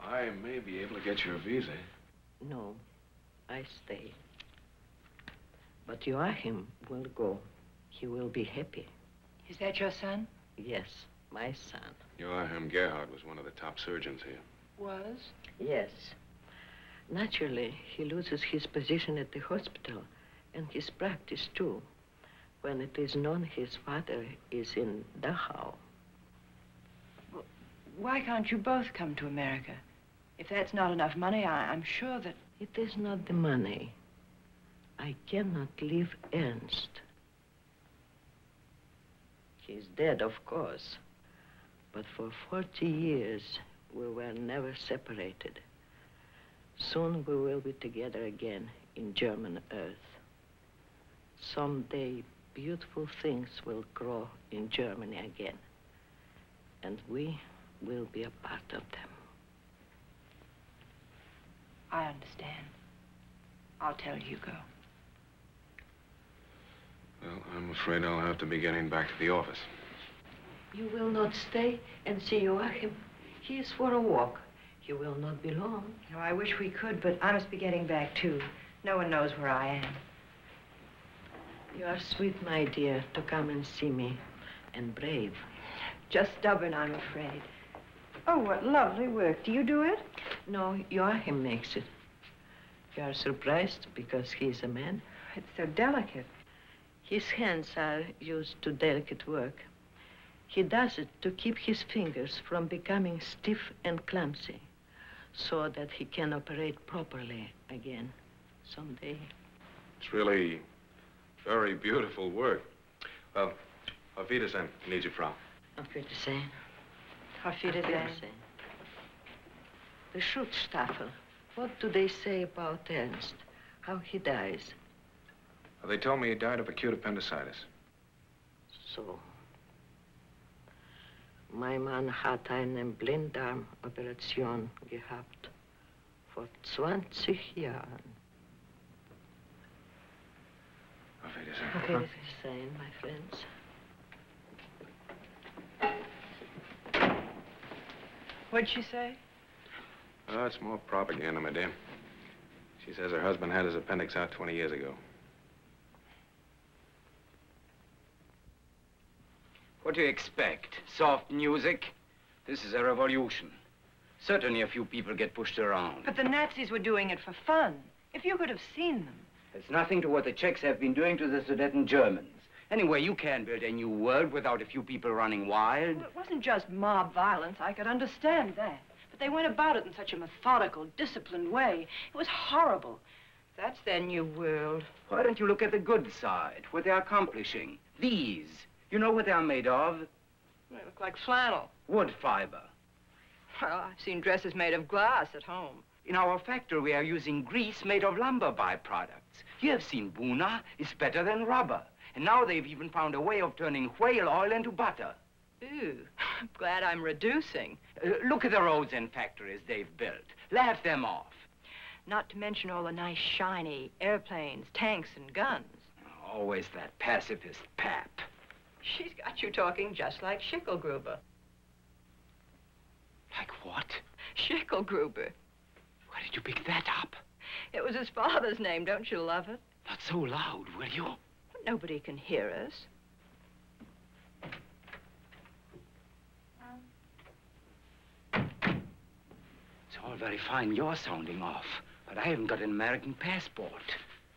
I may be able to get you a visa. No, I stay. But Joachim will go. He will be happy. Is that your son? Yes, my son. Joachim Gerhard was one of the top surgeons here. Was? Yes. Naturally, he loses his position at the hospital and his practice, too, when it is known his father is in Dachau. Well, why can't you both come to America? If that's not enough money, I'm sure that... It is not the money. I cannot leave Ernst. He's dead, of course. But for 40 years, we were never separated. Soon we will be together again in German earth. Someday, beautiful things will grow in Germany again. And we will be a part of them. I understand. I'll tell Hugo. Well, I'm afraid I'll have to be getting back to the office. You will not stay and see Joachim. He is for a walk. He will not be long. You know, I wish we could, but I must be getting back, too. No one knows where I am. You are sweet, my dear, to come and see me. And brave. Just stubborn, I'm afraid. Oh, what lovely work. Do you do it? No, Joachim makes it. You are surprised because he is a man? It's so delicate. His hands are used to delicate work. He does it to keep his fingers from becoming stiff and clumsy, so that he can operate properly again someday. It's really very beautiful work. Well, auf Wiedersehen, gnädige Frau. Auf Wiedersehen. Auf Wiedersehen. The Schutzstaffel. What do they say about Ernst? How he dies? Well, they told me he died of acute appendicitis. So. Mein Mann hat eine Blinddarmoperation gehabt. Vor 20 Jahren. Auf Wiedersehen. Auf Wiedersehen, my friends. What'd she say? Oh, it's more propaganda, my dear. She says her husband had his appendix out 20 years ago. What do you expect? Soft music? This is a revolution. Certainly a few people get pushed around. But the Nazis were doing it for fun. If you could have seen them. It's nothing to what the Czechs have been doing to the Sudeten Germans. Anyway, you can't build a new world without a few people running wild. Well, it wasn't just mob violence. I could understand that. But they went about it in such a methodical, disciplined way. It was horrible. That's their new world. Why don't you look at the good side, what they're accomplishing? These. You know what they're made of? They look like flannel. Wood fiber. Well, I've seen dresses made of glass at home. In our factory, we are using grease made of lumber byproducts. You have seen Buna. It's better than rubber. And now they've even found a way of turning whale oil into butter. Ooh, I'm glad I'm reducing. Look at the roads and factories they've built. Laugh them off. Not to mention all the nice, shiny airplanes, tanks, and guns. Always that pacifist pap. She's got you talking just like Schicklgruber. Like what? Schicklgruber. Where did you pick that up? It was his father's name. Don't you love it? Not so loud, will you? Nobody can hear us. It's all very fine you're sounding off, but I haven't got an American passport.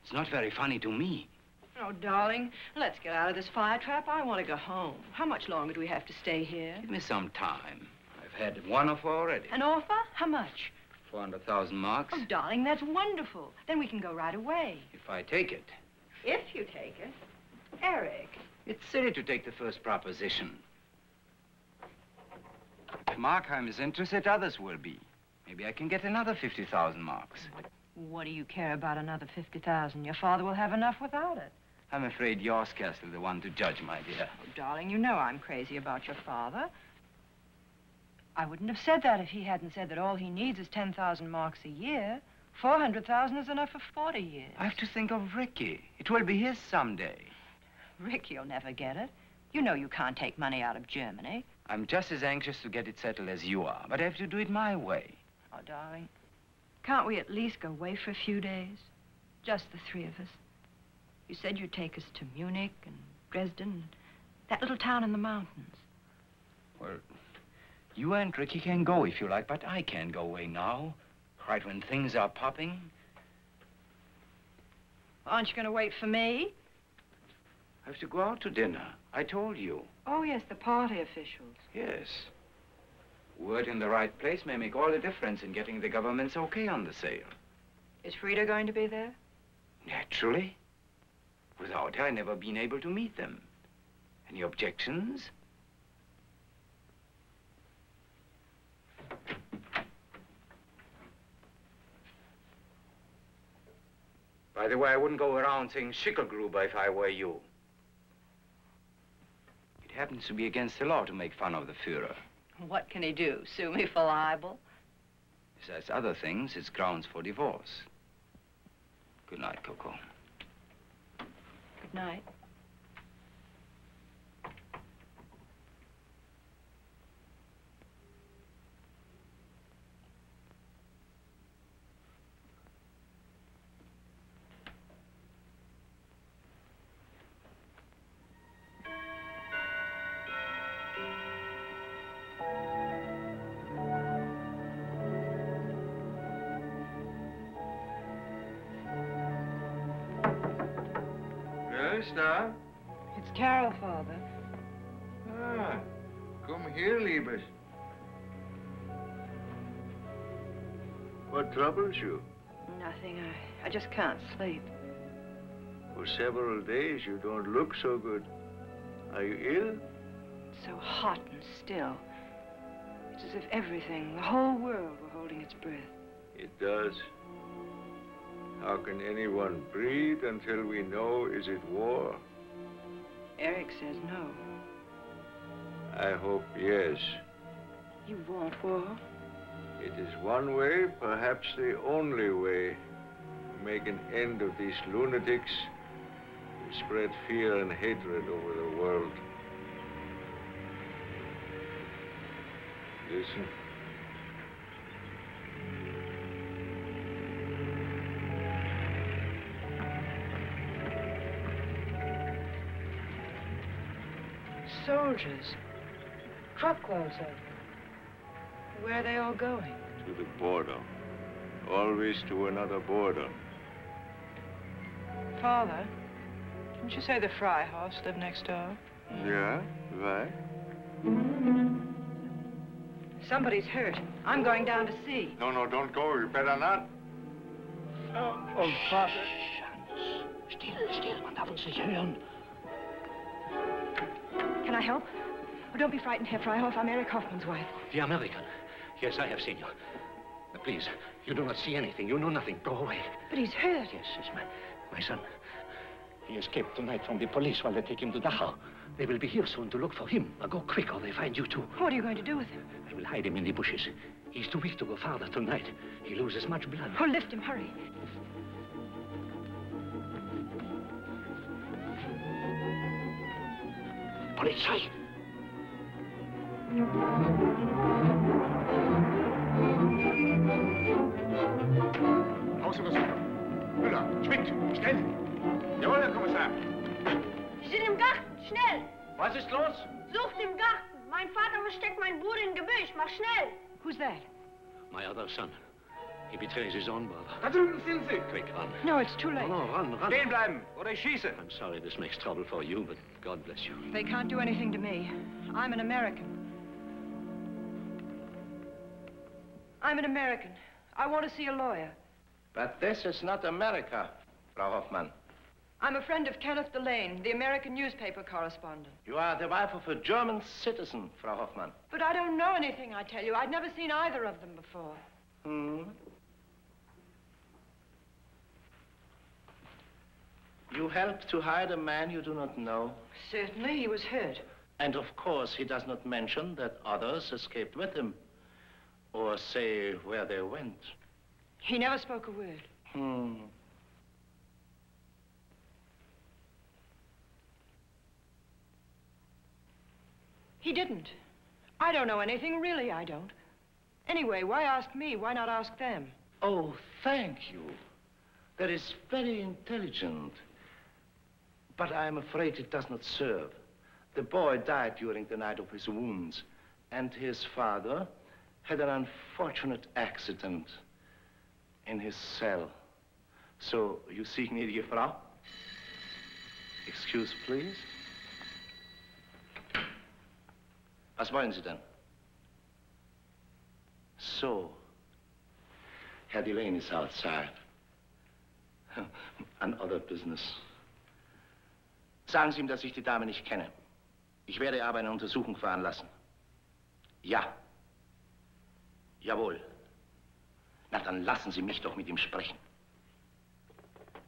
It's not very funny to me. Oh, darling, let's get out of this fire trap. I want to go home. How much longer do we have to stay here? Give me some time. I've had one offer already. An offer? How much? 400,000 marks. Oh, darling, that's wonderful. Then we can go right away. If I take it. If you take it. Eric. It's silly to take the first proposition. If Markheim is interested, others will be. Maybe I can get another 50,000 marks. What do you care about another 50,000? Your father will have enough without it. I'm afraid you're scarcely the one to judge, my dear. Oh, darling, you know I'm crazy about your father. I wouldn't have said that if he hadn't said that all he needs is 10,000 marks a year. 400,000 is enough for 40 years. I have to think of Ricky. It will be his someday. Ricky'll never get it. You know you can't take money out of Germany. I'm just as anxious to get it settled as you are, but I have to do it my way. Oh, darling, can't we at least go away for a few days? Just the three of us. You said you'd take us to Munich and Dresden, that little town in the mountains. Well, you and Ricky can go if you like, but I can't go away now. Right when things are popping. Aren't you going to wait for me? I have to go out to dinner. I told you. Oh, yes, the party officials. Yes. Word in the right place may make all the difference in getting the government's okay on the sale. Is Frida going to be there? Naturally. Without her, I've never been able to meet them. Any objections? By the way, I wouldn't go around saying Schicklgruber if I were you. It happens to be against the law to make fun of the Führer. What can he do? Sue me for libel? Besides other things, it's grounds for divorce. Good night, Coco. Good night. Now? It's Carol, Father. Ah, come here, Liebes. What troubles you? Nothing. I just can't sleep. For several days, you don't look so good. Are you ill? It's so hot and still. It's as if everything, the whole world, were holding its breath. It does. How can anyone breathe until we know, is it war? Eric says no. I hope yes. You want war? It is one way, perhaps the only way, to make an end of these lunatics who spread fear and hatred over the world. Listen. Soldiers. Truckloads of them. Where are they all going? To the border. Always to another border. Father, Didn't you say the Freihoffs live next door? Yeah, why? Somebody's hurt. I'm going down to see. No, don't go. You better not. Oh, Vater. Still, man darf uns nicht hören. Can I help? Oh, don't be frightened, Herr Freihoff. I'm Eric Hoffman's wife. The American. Yes, I have seen you. Please, you do not see anything. You know nothing. Go away. But he's hurt. Yes, he's my son. He escaped tonight from the police while they take him to Dachau. They will be here soon to look for him. Now go quick or they find you too. What are you going to do with him? I will hide him in the bushes. He's too weak to go farther tonight. He loses much blood. Oh, lift him, hurry. Polizei! Außenuntersuchung. Müller, Schmidt, schnell. Jawohl, Herr Kommissar. Sie sind im Garten, schnell! Was ist los? Sucht im Garten. Mein Vater versteckt meinen Bruder im Gebüsch. Mach schnell! Who's that? My other son. He betrays his own brother. Da drüben sind sie. Quick, run. No, it's too late. No, run. Stehen bleiben, oder ich schieße. I'm sorry this makes trouble for you, but God bless you. They can't do anything to me. I'm an American. I'm an American. I want to see a lawyer. But this is not America, Frau Hoffmann. I'm a friend of Kenneth Delane, the American newspaper correspondent. You are the wife of a German citizen, Frau Hoffmann. But I don't know anything, I tell you. I'd never seen either of them before. You help to hide a man you do not know. Certainly, he was hurt. And of course, he does not mention that others escaped with him. Or say where they went. He never spoke a word. He didn't. I don't know anything, really, I don't. Anyway, why ask me? Why not ask them? Oh, thank you. That is very intelligent. But I'm afraid it does not serve. The boy died during the night of his wounds, and his father had an unfortunate accident in his cell. So, you see, gnädige Frau? Excuse, please. Was wollen Sie denn? So, Herr Delane is outside. On other business. Sagen Sie ihm, dass ich die Dame nicht kenne. Ich werde aber eine Untersuchung veranlassen. Ja. Jawohl. Na, dann lassen Sie mich doch mit ihm sprechen.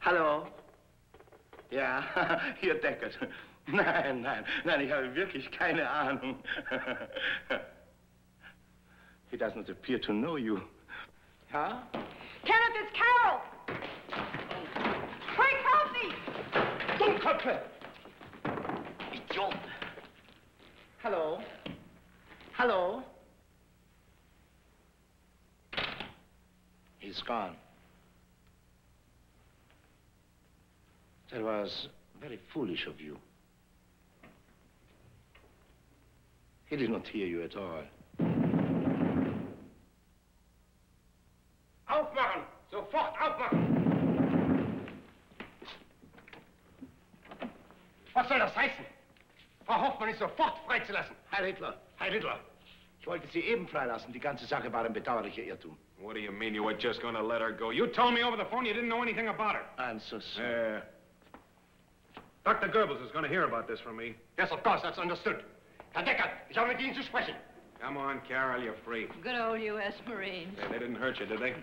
Hallo? Ja, hier Deckert. Nein, ich habe wirklich keine Ahnung. He does not appear to know you. Ja? Kenneth, it's Carol! Quick, help me! Dummköpfe! Idiot! Hallo? Hallo? He's gone. That was very foolish of you. He did not hear you at all. Aufmachen! Sofort aufmachen! Was soll das heißen? Frau Hoffmann ist sofort freizulassen. Herr Rittler. Ich wollte Sie eben freilassen. Die ganze Sache war ein bedauerlicher Irrtum. What do you mean you were just going to let her go? You told me over the phone you didn't know anything about her. I'm so sorry. Dr. Goebbels is going to hear about this from me. Yes, of course, that's understood. Herr Deckert, ich habe mit Ihnen zu sprechen. Come on, Carol, you're free. Good old U.S. Marines. They didn't hurt you, did they?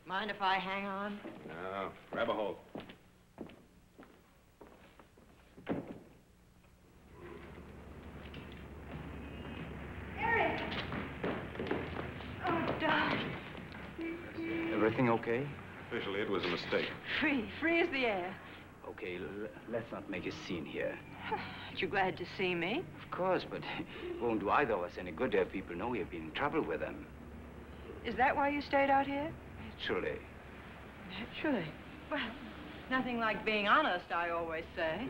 Mind if I hang on? No. Grab a hold. Eric! Oh, darling. Everything okay? Officially, it was a mistake. Free as the air. Okay, let's not make a scene here. Aren't you glad to see me? Of course, but it won't do either of us any good to have people know we've been in trouble with them. Is that why you stayed out here? Naturally. Naturally. Well, nothing like being honest, I always say.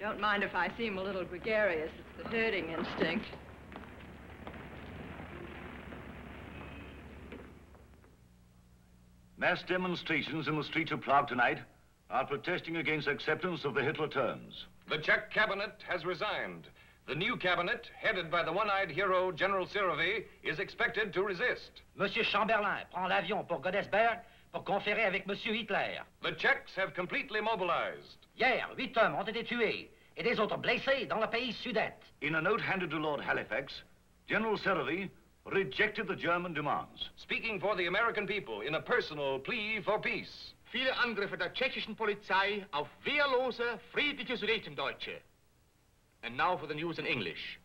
Don't mind if I seem a little gregarious. It's the herding instinct. Mass demonstrations in the streets of Prague tonight. are protesting against acceptance of the Hitler terms. The Czech cabinet has resigned. The new cabinet, headed by the one-eyed hero, General Syrovy, is expected to resist. Monsieur Chamberlain prend l'avion pour Godesberg pour conférer avec Monsieur Hitler. The Czechs have completely mobilized. Hier, 8 hommes ont été tués et des autres blessés dans le pays Sudète. In a note handed to Lord Halifax, General Syrovy rejected the German demands. Speaking for the American people in a personal plea for peace. Viele Angriffe der tschechischen Polizei auf wehrlose, friedliche Sudetendeutsche. And now for the news in English.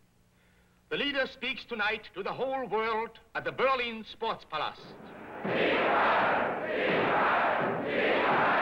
The leader speaks tonight to the whole world at the Berlin Sportspalast. Viva! Viva! Viva!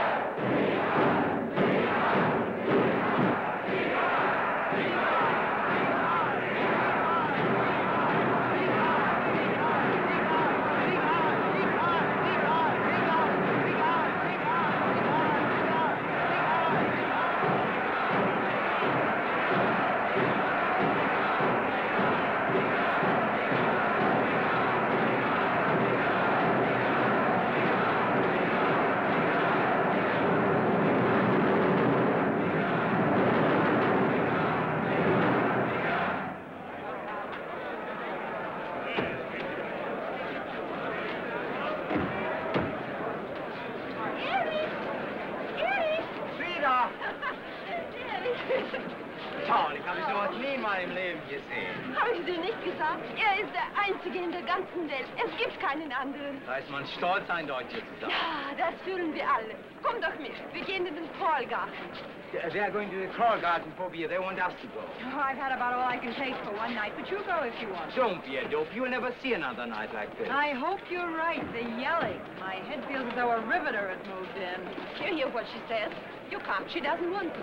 Habe ich dir nicht gesagt? Er ist der Einzige in der ganzen Welt. Es gibt keinen anderen. Da ist man stolz, ein Deutscher zu sein. Ja, das fühlen wir alle. Komm doch mit. Wir gehen in den Krollgarten. They are going to the Krollgarten for beer. They want us to go. Oh, I've had about all I can take for one night, but you go if you want. Don't be a dope. You'll never see another night like this. I hope you're right. The yelling. My head feels as though a riveter had moved in. You hear what she says? You can't. She doesn't want to.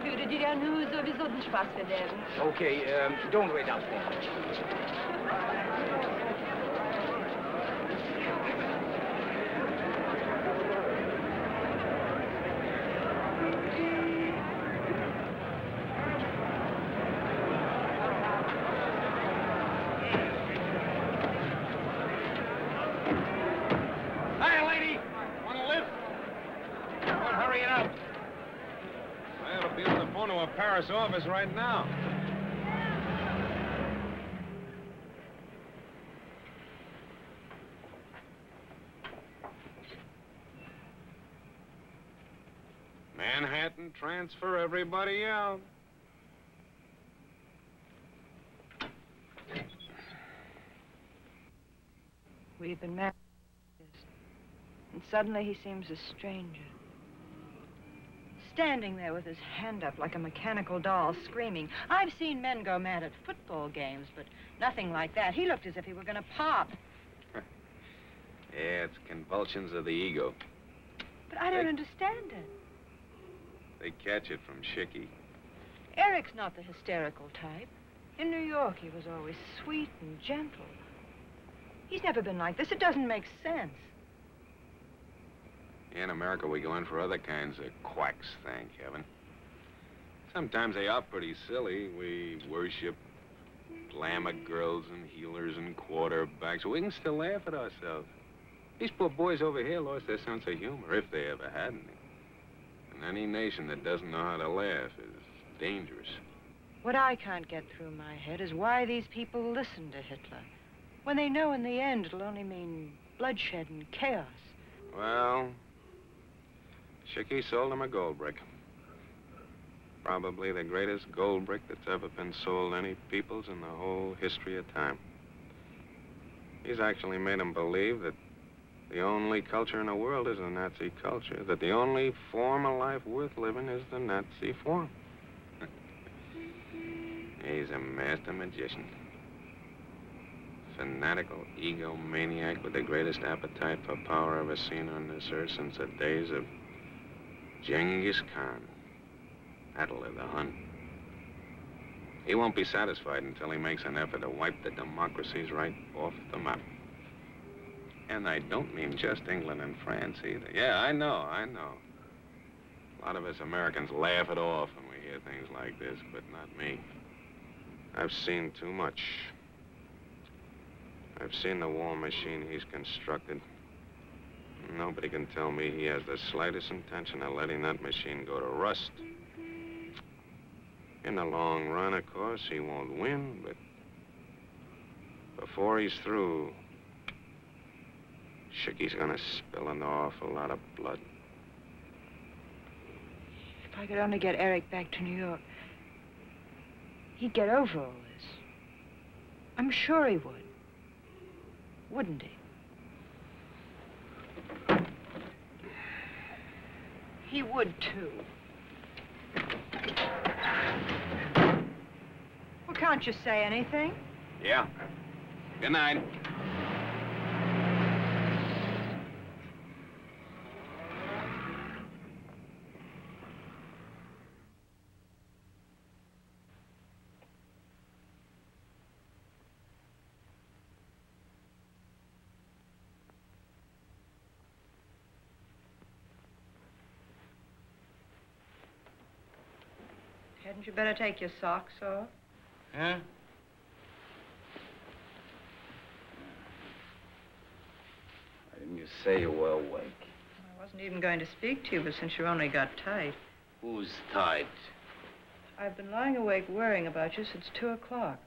Würde dir ja nur sowieso den Spaß verderben. Okay, don't wait up there. Hi, lady. Want to lift? Come on, hurry it up. I ought to be on the phone to a Paris office right now. Manhattan, transfer everybody out. We've been married, and suddenly he seems a stranger. Standing there with his hand up like a mechanical doll, screaming. I've seen men go mad at football games, but nothing like that. He looked as if he were going to pop. Yeah, it's convulsions of the ego. But I don't understand it. They catch it from Shicky. Eric's not the hysterical type. In New York, he was always sweet and gentle. He's never been like this. It doesn't make sense. In America, we go in for other kinds of quacks, thank heaven. Sometimes they are pretty silly. We worship glamour girls and healers and quarterbacks. We can still laugh at ourselves. These poor boys over here lost their sense of humor, if they ever had any. And any nation that doesn't know how to laugh is dangerous. What I can't get through my head is why these people listen to Hitler, when they know in the end it'll only mean bloodshed and chaos. Well, Shicky sold him a gold brick. Probably the greatest gold brick that's ever been sold any peoples in the whole history of time. He's actually made them believe that the only culture in the world is the Nazi culture, that the only form of life worth living is the Nazi form. He's a master magician. Fanatical egomaniac with the greatest appetite for power ever seen on this earth since the days of Genghis Khan. That'll live the Hun. He won't be satisfied until he makes an effort to wipe the democracies right off the map. And I don't mean just England and France either. Yeah, I know. A lot of us Americans laugh it off when we hear things like this, but not me. I've seen too much. I've seen the war machine he's constructed. Nobody can tell me he has the slightest intention of letting that machine go to rust. In the long run, of course, he won't win, but before he's through, Shicky's gonna spill an awful lot of blood. If I could only get Eric back to New York, he'd get over all this. I'm sure he would. Wouldn't he? He would, too. Well, can't you say anything? Yeah. Good night. Hadn't you better take your socks off? Huh? Why didn't you say you were awake? I wasn't even going to speak to you, but since you only got tight. Who's tight? I've been lying awake worrying about you since 2 o'clock.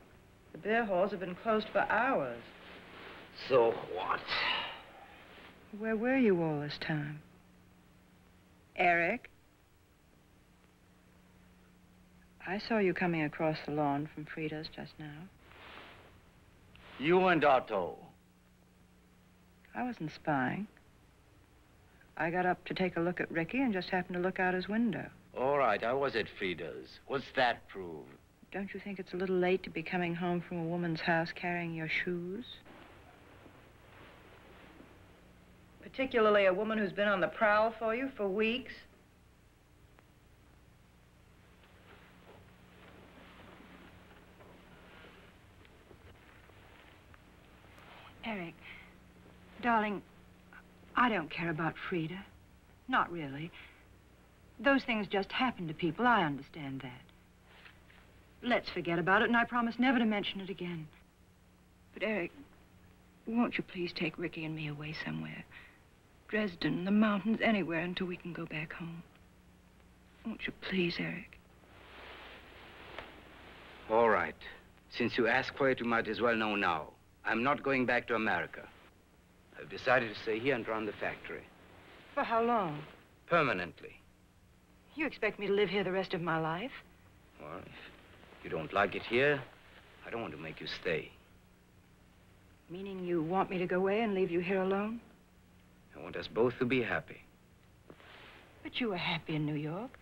The beer halls have been closed for hours. So what? Where were you all this time? Eric? I saw you coming across the lawn from Frida's just now. You and Otto. I wasn't spying. I got up to take a look at Ricky and just happened to look out his window. All right, I was at Frida's. What's that prove? Don't you think it's a little late to be coming home from a woman's house carrying your shoes? Particularly a woman who's been on the prowl for you for weeks? Eric, darling, I don't care about Frida. Not really. Those things just happen to people. I understand that. Let's forget about it, and I promise never to mention it again. But, Eric, won't you please take Ricky and me away somewhere? Dresden, the mountains, anywhere until we can go back home. Won't you please, Eric? All right. Since you asked for it, you might as well know now. I'm not going back to America. I've decided to stay here and run the factory. For how long? Permanently. You expect me to live here the rest of my life? Well, if you don't like it here, I don't want to make you stay. Meaning you want me to go away and leave you here alone? I want us both to be happy. But you were happy in New York.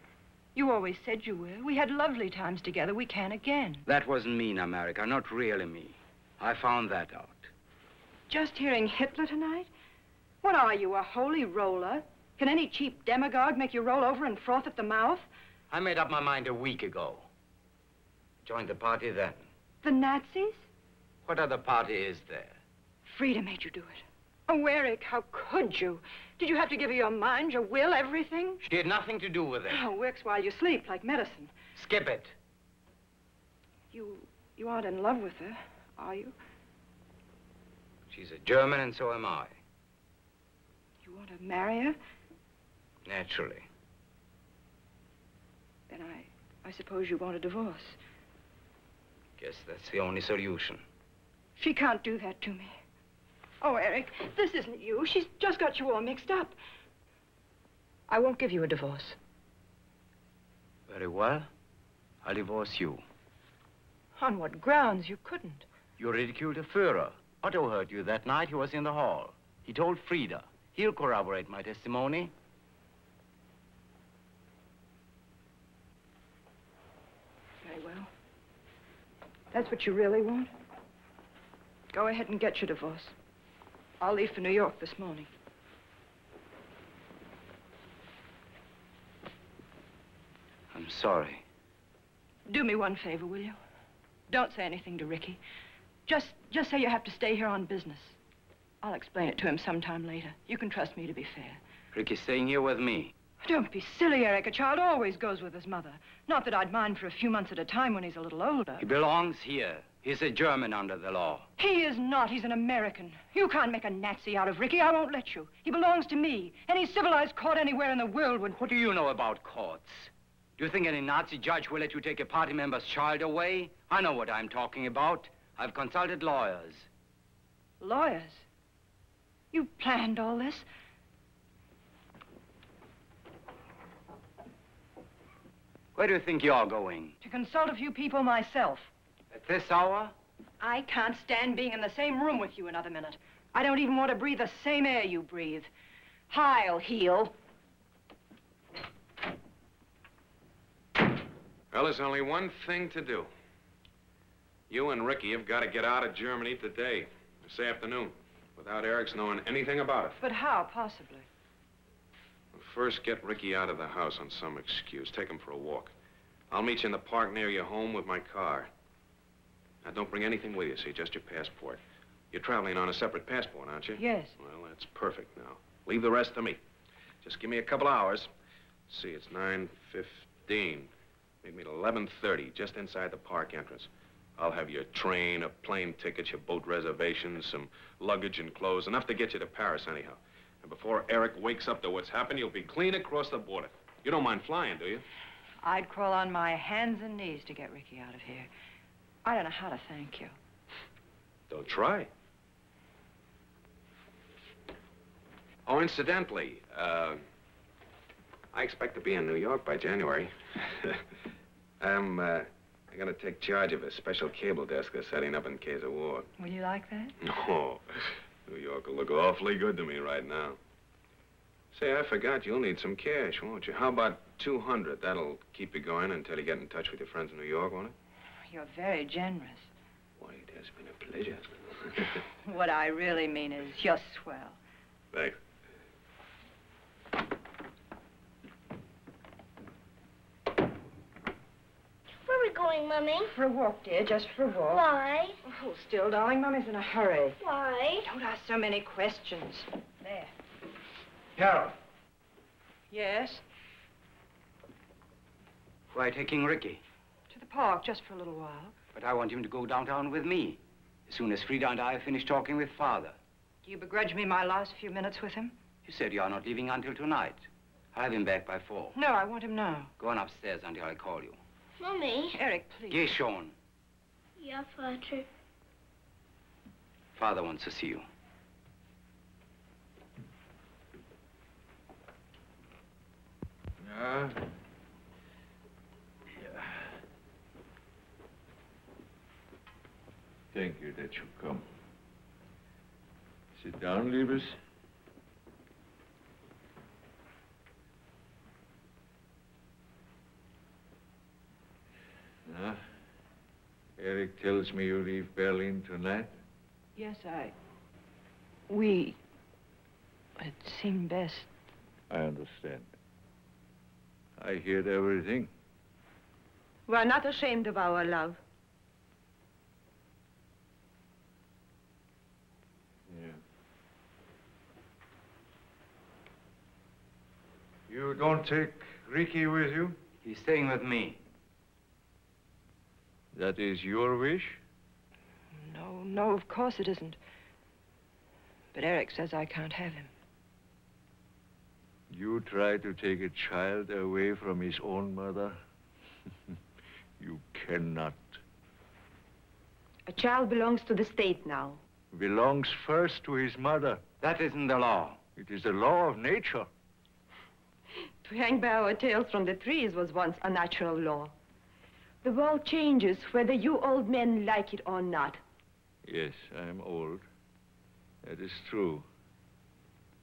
You always said you were. We had lovely times together. We can again. That wasn't me in America, not really me. I found that out. Just hearing Hitler tonight? What are you, a holy roller? Can any cheap demagogue make you roll over and froth at the mouth? I made up my mind a week ago. Joined the party then. The Nazis? What other party is there? Frida made you do it. Oh, Eric, how could you? Did you have to give her your mind, your will, everything? She had nothing to do with it. Oh, works while you sleep, like medicine. Skip it. You aren't in love with her, are you? She's a German, and so am I. You want to marry her? Naturally. Then I suppose you want a divorce. Guess that's the only solution. She can't do that to me. Oh, Eric, this isn't you. She's just got you all mixed up. I won't give you a divorce. Very well. I'll divorce you. On what grounds? You couldn't. You ridiculed the Führer. Otto heard you that night. He was in the hall. He told Frida. He'll corroborate my testimony. Very well. That's what you really want? Go ahead and get your divorce. I'll leave for New York this morning. I'm sorry. Do me one favor, will you? Don't say anything to Ricky. Just say you have to stay here on business. I'll explain it to him sometime later. You can trust me to be fair. Ricky's staying here with me. Don't be silly, Eric. A child always goes with his mother. Not that I'd mind for a few months at a time when he's a little older. He belongs here. He's a German under the law. He is not. He's an American. You can't make a Nazi out of Ricky. I won't let you. He belongs to me. Any civilized court anywhere in the world would... What do you know about courts? Do you think any Nazi judge will let you take a party member's child away? I know what I'm talking about. I've consulted lawyers. Lawyers? You planned all this? Where do you think you're going? To consult a few people myself. At this hour? I can't stand being in the same room with you another minute. I don't even want to breathe the same air you breathe. Heil, heel. Well, there's only one thing to do. You and Ricky have got to get out of Germany today, this afternoon, without Eric's knowing anything about it. But how, possibly? First, get Ricky out of the house on some excuse. Take him for a walk. I'll meet you in the park near your home with my car. Now, don't bring anything with you, see, just your passport. You're traveling on a separate passport, aren't you? Yes. Well, that's perfect now. Leave the rest to me. Just give me a couple hours. See, it's 9:15. Meet me at 11:30, just inside the park entrance. I'll have your train, a plane ticket, your boat reservations, some luggage and clothes, enough to get you to Paris anyhow. And before Eric wakes up to what's happened, you'll be clean across the border. You don't mind flying, do you? I'd crawl on my hands and knees to get Ricky out of here. I don't know how to thank you. Don't try. Oh, incidentally, I expect to be in New York by January. I'm gonna take charge of a special cable desk they're setting up in case of war. Will you like that? No. New York will look awfully good to me right now. Say, I forgot, you'll need some cash, won't you? How about 200? That'll keep you going until you get in touch with your friends in New York, won't it? You're very generous. Why, it has been a pleasure. What I really mean is you're swell. Thanks. Where are we going, Mummy? For a walk, dear, just for a walk. Why? Oh, still, darling, Mummy's in a hurry. Why? Don't ask so many questions. There. Carol. Yes? Why taking Ricky? To the park, just for a little while. But I want him to go downtown with me. As soon as Frida and I have finished talking with Father. Do you begrudge me my last few minutes with him? You said you are not leaving until tonight. I'll have him back by 4. No, I want him now. Go on upstairs until I call you. Mummy. Eric, please. Geh schon. Ja, Vater. Father wants to see you. Yeah. Thank you that you come. Sit down, Liebes. Now, Eric tells me you leave Berlin tonight. Yes, it seemed best. I understand. I heard everything. We're not ashamed of our love. Yeah. You don't take Ricky with you? He's staying with me. That is your wish? No, of course it isn't. But Eric says I can't have him. You try to take a child away from his own mother? You cannot. A child belongs to the state now. Belongs first to his mother. That isn't the law. It is the law of nature. To hang by our tails from the trees was once a natural law. The world changes whether you old men like it or not. Yes, I am old. That is true.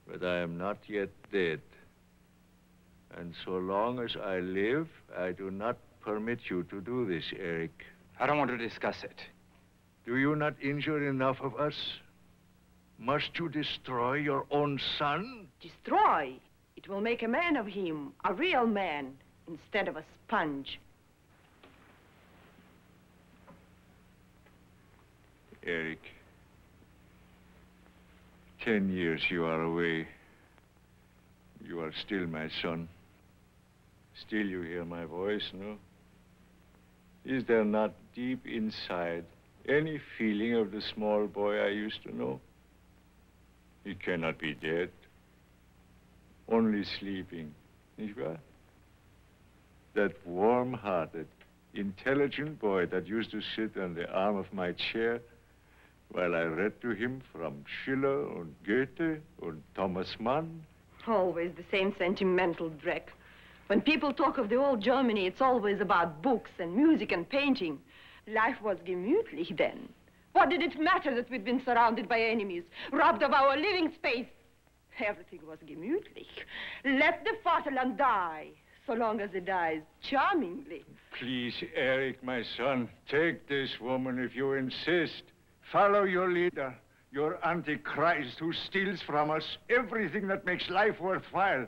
But I am not yet dead. And so long as I live, I do not permit you to do this, Eric. I don't want to discuss it. Do you not injure enough of us? Must you destroy your own son? Destroy? It will make a man of him, a real man, instead of a sponge. Eric, 10 years you are away. You are still my son. Still you hear my voice, no? Is there not deep inside any feeling of the small boy I used to know? He cannot be dead. Only sleeping, nicht wahr? That warm-hearted, intelligent boy that used to sit on the arm of my chair while I read to him from Schiller and Goethe and Thomas Mann. Always the same sentimental dreck. When people talk of the old Germany, it's always about books and music and painting. Life was gemütlich then. What did it matter that we'd been surrounded by enemies, robbed of our living space? Everything was gemütlich. Let the Vaterland die, so long as it dies charmingly. Please, Eric, my son, take this woman if you insist. Follow your leader, your Antichrist who steals from us everything that makes life worthwhile.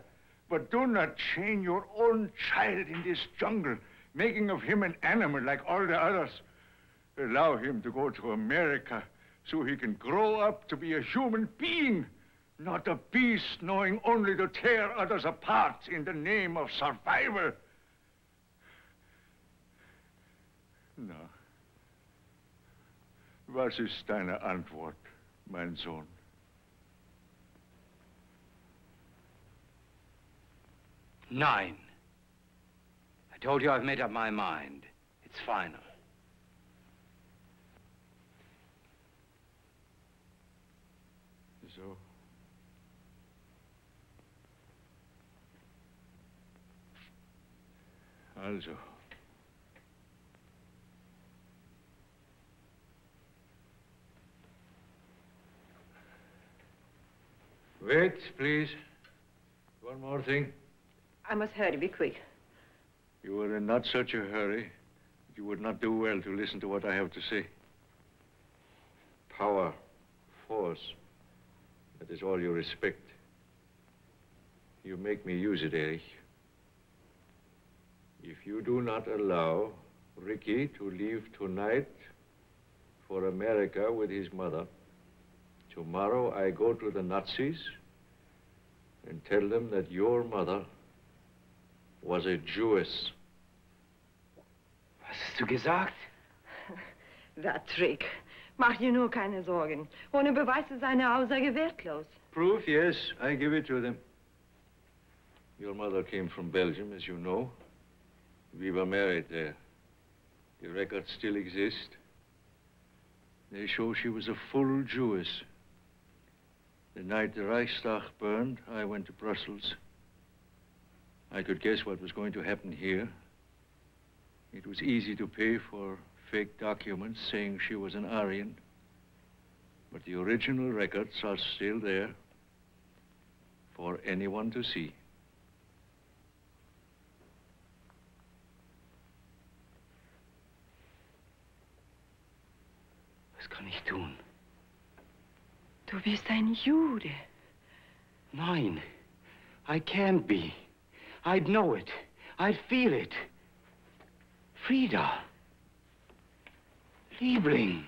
But do not chain your own child in this jungle, making of him an animal like all the others. Allow him to go to America so he can grow up to be a human being, not a beast knowing only to tear others apart in the name of survival. Na, was ist deine Antwort, mein Sohn? Nein. I told you I've made up my mind. It's final. So. Also. Wait, please. One more thing. I must hurry, be quick. You are in not such a hurry. You would not do well to listen to what I have to say. Power, force, that is all you respect. You make me use it, Erich. If you do not allow Ricky to leave tonight for America with his mother, tomorrow I go to the Nazis and tell them that your mother was a Jewess. Was hast du gesagt? That trick. Mach dir nur keine Sorgen. Ohne Beweis ist seine Aussage wertlos. Proof, yes, I give it to them. Your mother came from Belgium, as you know. We were married there. The records still exist. They show she was a full Jewess. The night the Reichstag burned, I went to Brussels. I could guess what was going to happen here. It was easy to pay for fake documents saying she was an Aryan. But the original records are still there for anyone to see. Was kann ich tun? Du bist ein Jude. Nein, I can't be. I'd know it. I'd feel it. Frieda. Liebling.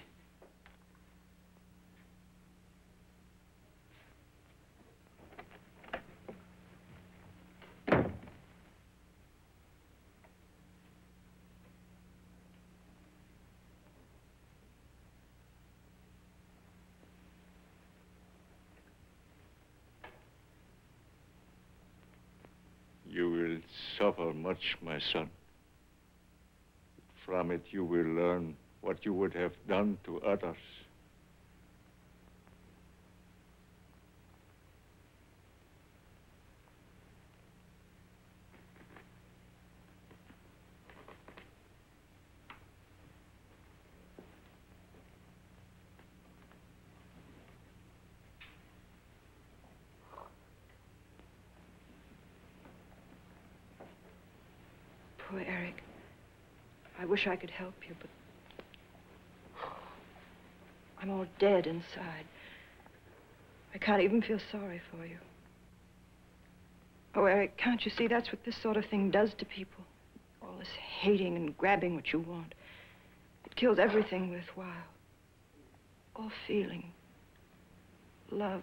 You will suffer much, my son. From it, you will learn what you would have done to others. Poor Eric. I wish I could help you, but I'm all dead inside. I can't even feel sorry for you. Oh, Eric, can't you see that's what this sort of thing does to people? All this hating and grabbing what you want. It kills everything worthwhile. All feeling. Love.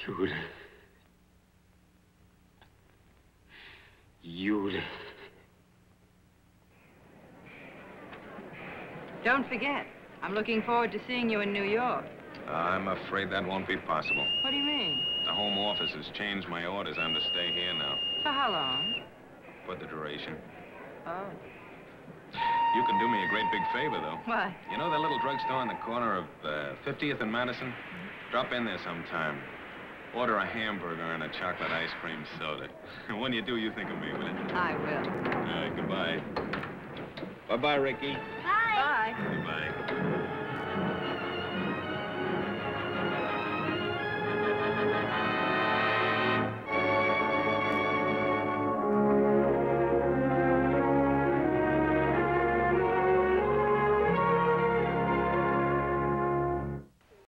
Jude. Jude. Don't forget, I'm looking forward to seeing you in New York. I'm afraid that won't be possible. What do you mean? The Home Office has changed my orders. I'm to stay here now. For how long? For the duration. Oh. You can do me a great big favor, though. What? You know that little drugstore on the corner of 50th and Madison? Drop in there sometime. Order a hamburger and a chocolate ice cream soda. When you do, you think of me, will you? I will. All right, goodbye. Bye-bye, Ricky. Bye. Bye. Goodbye.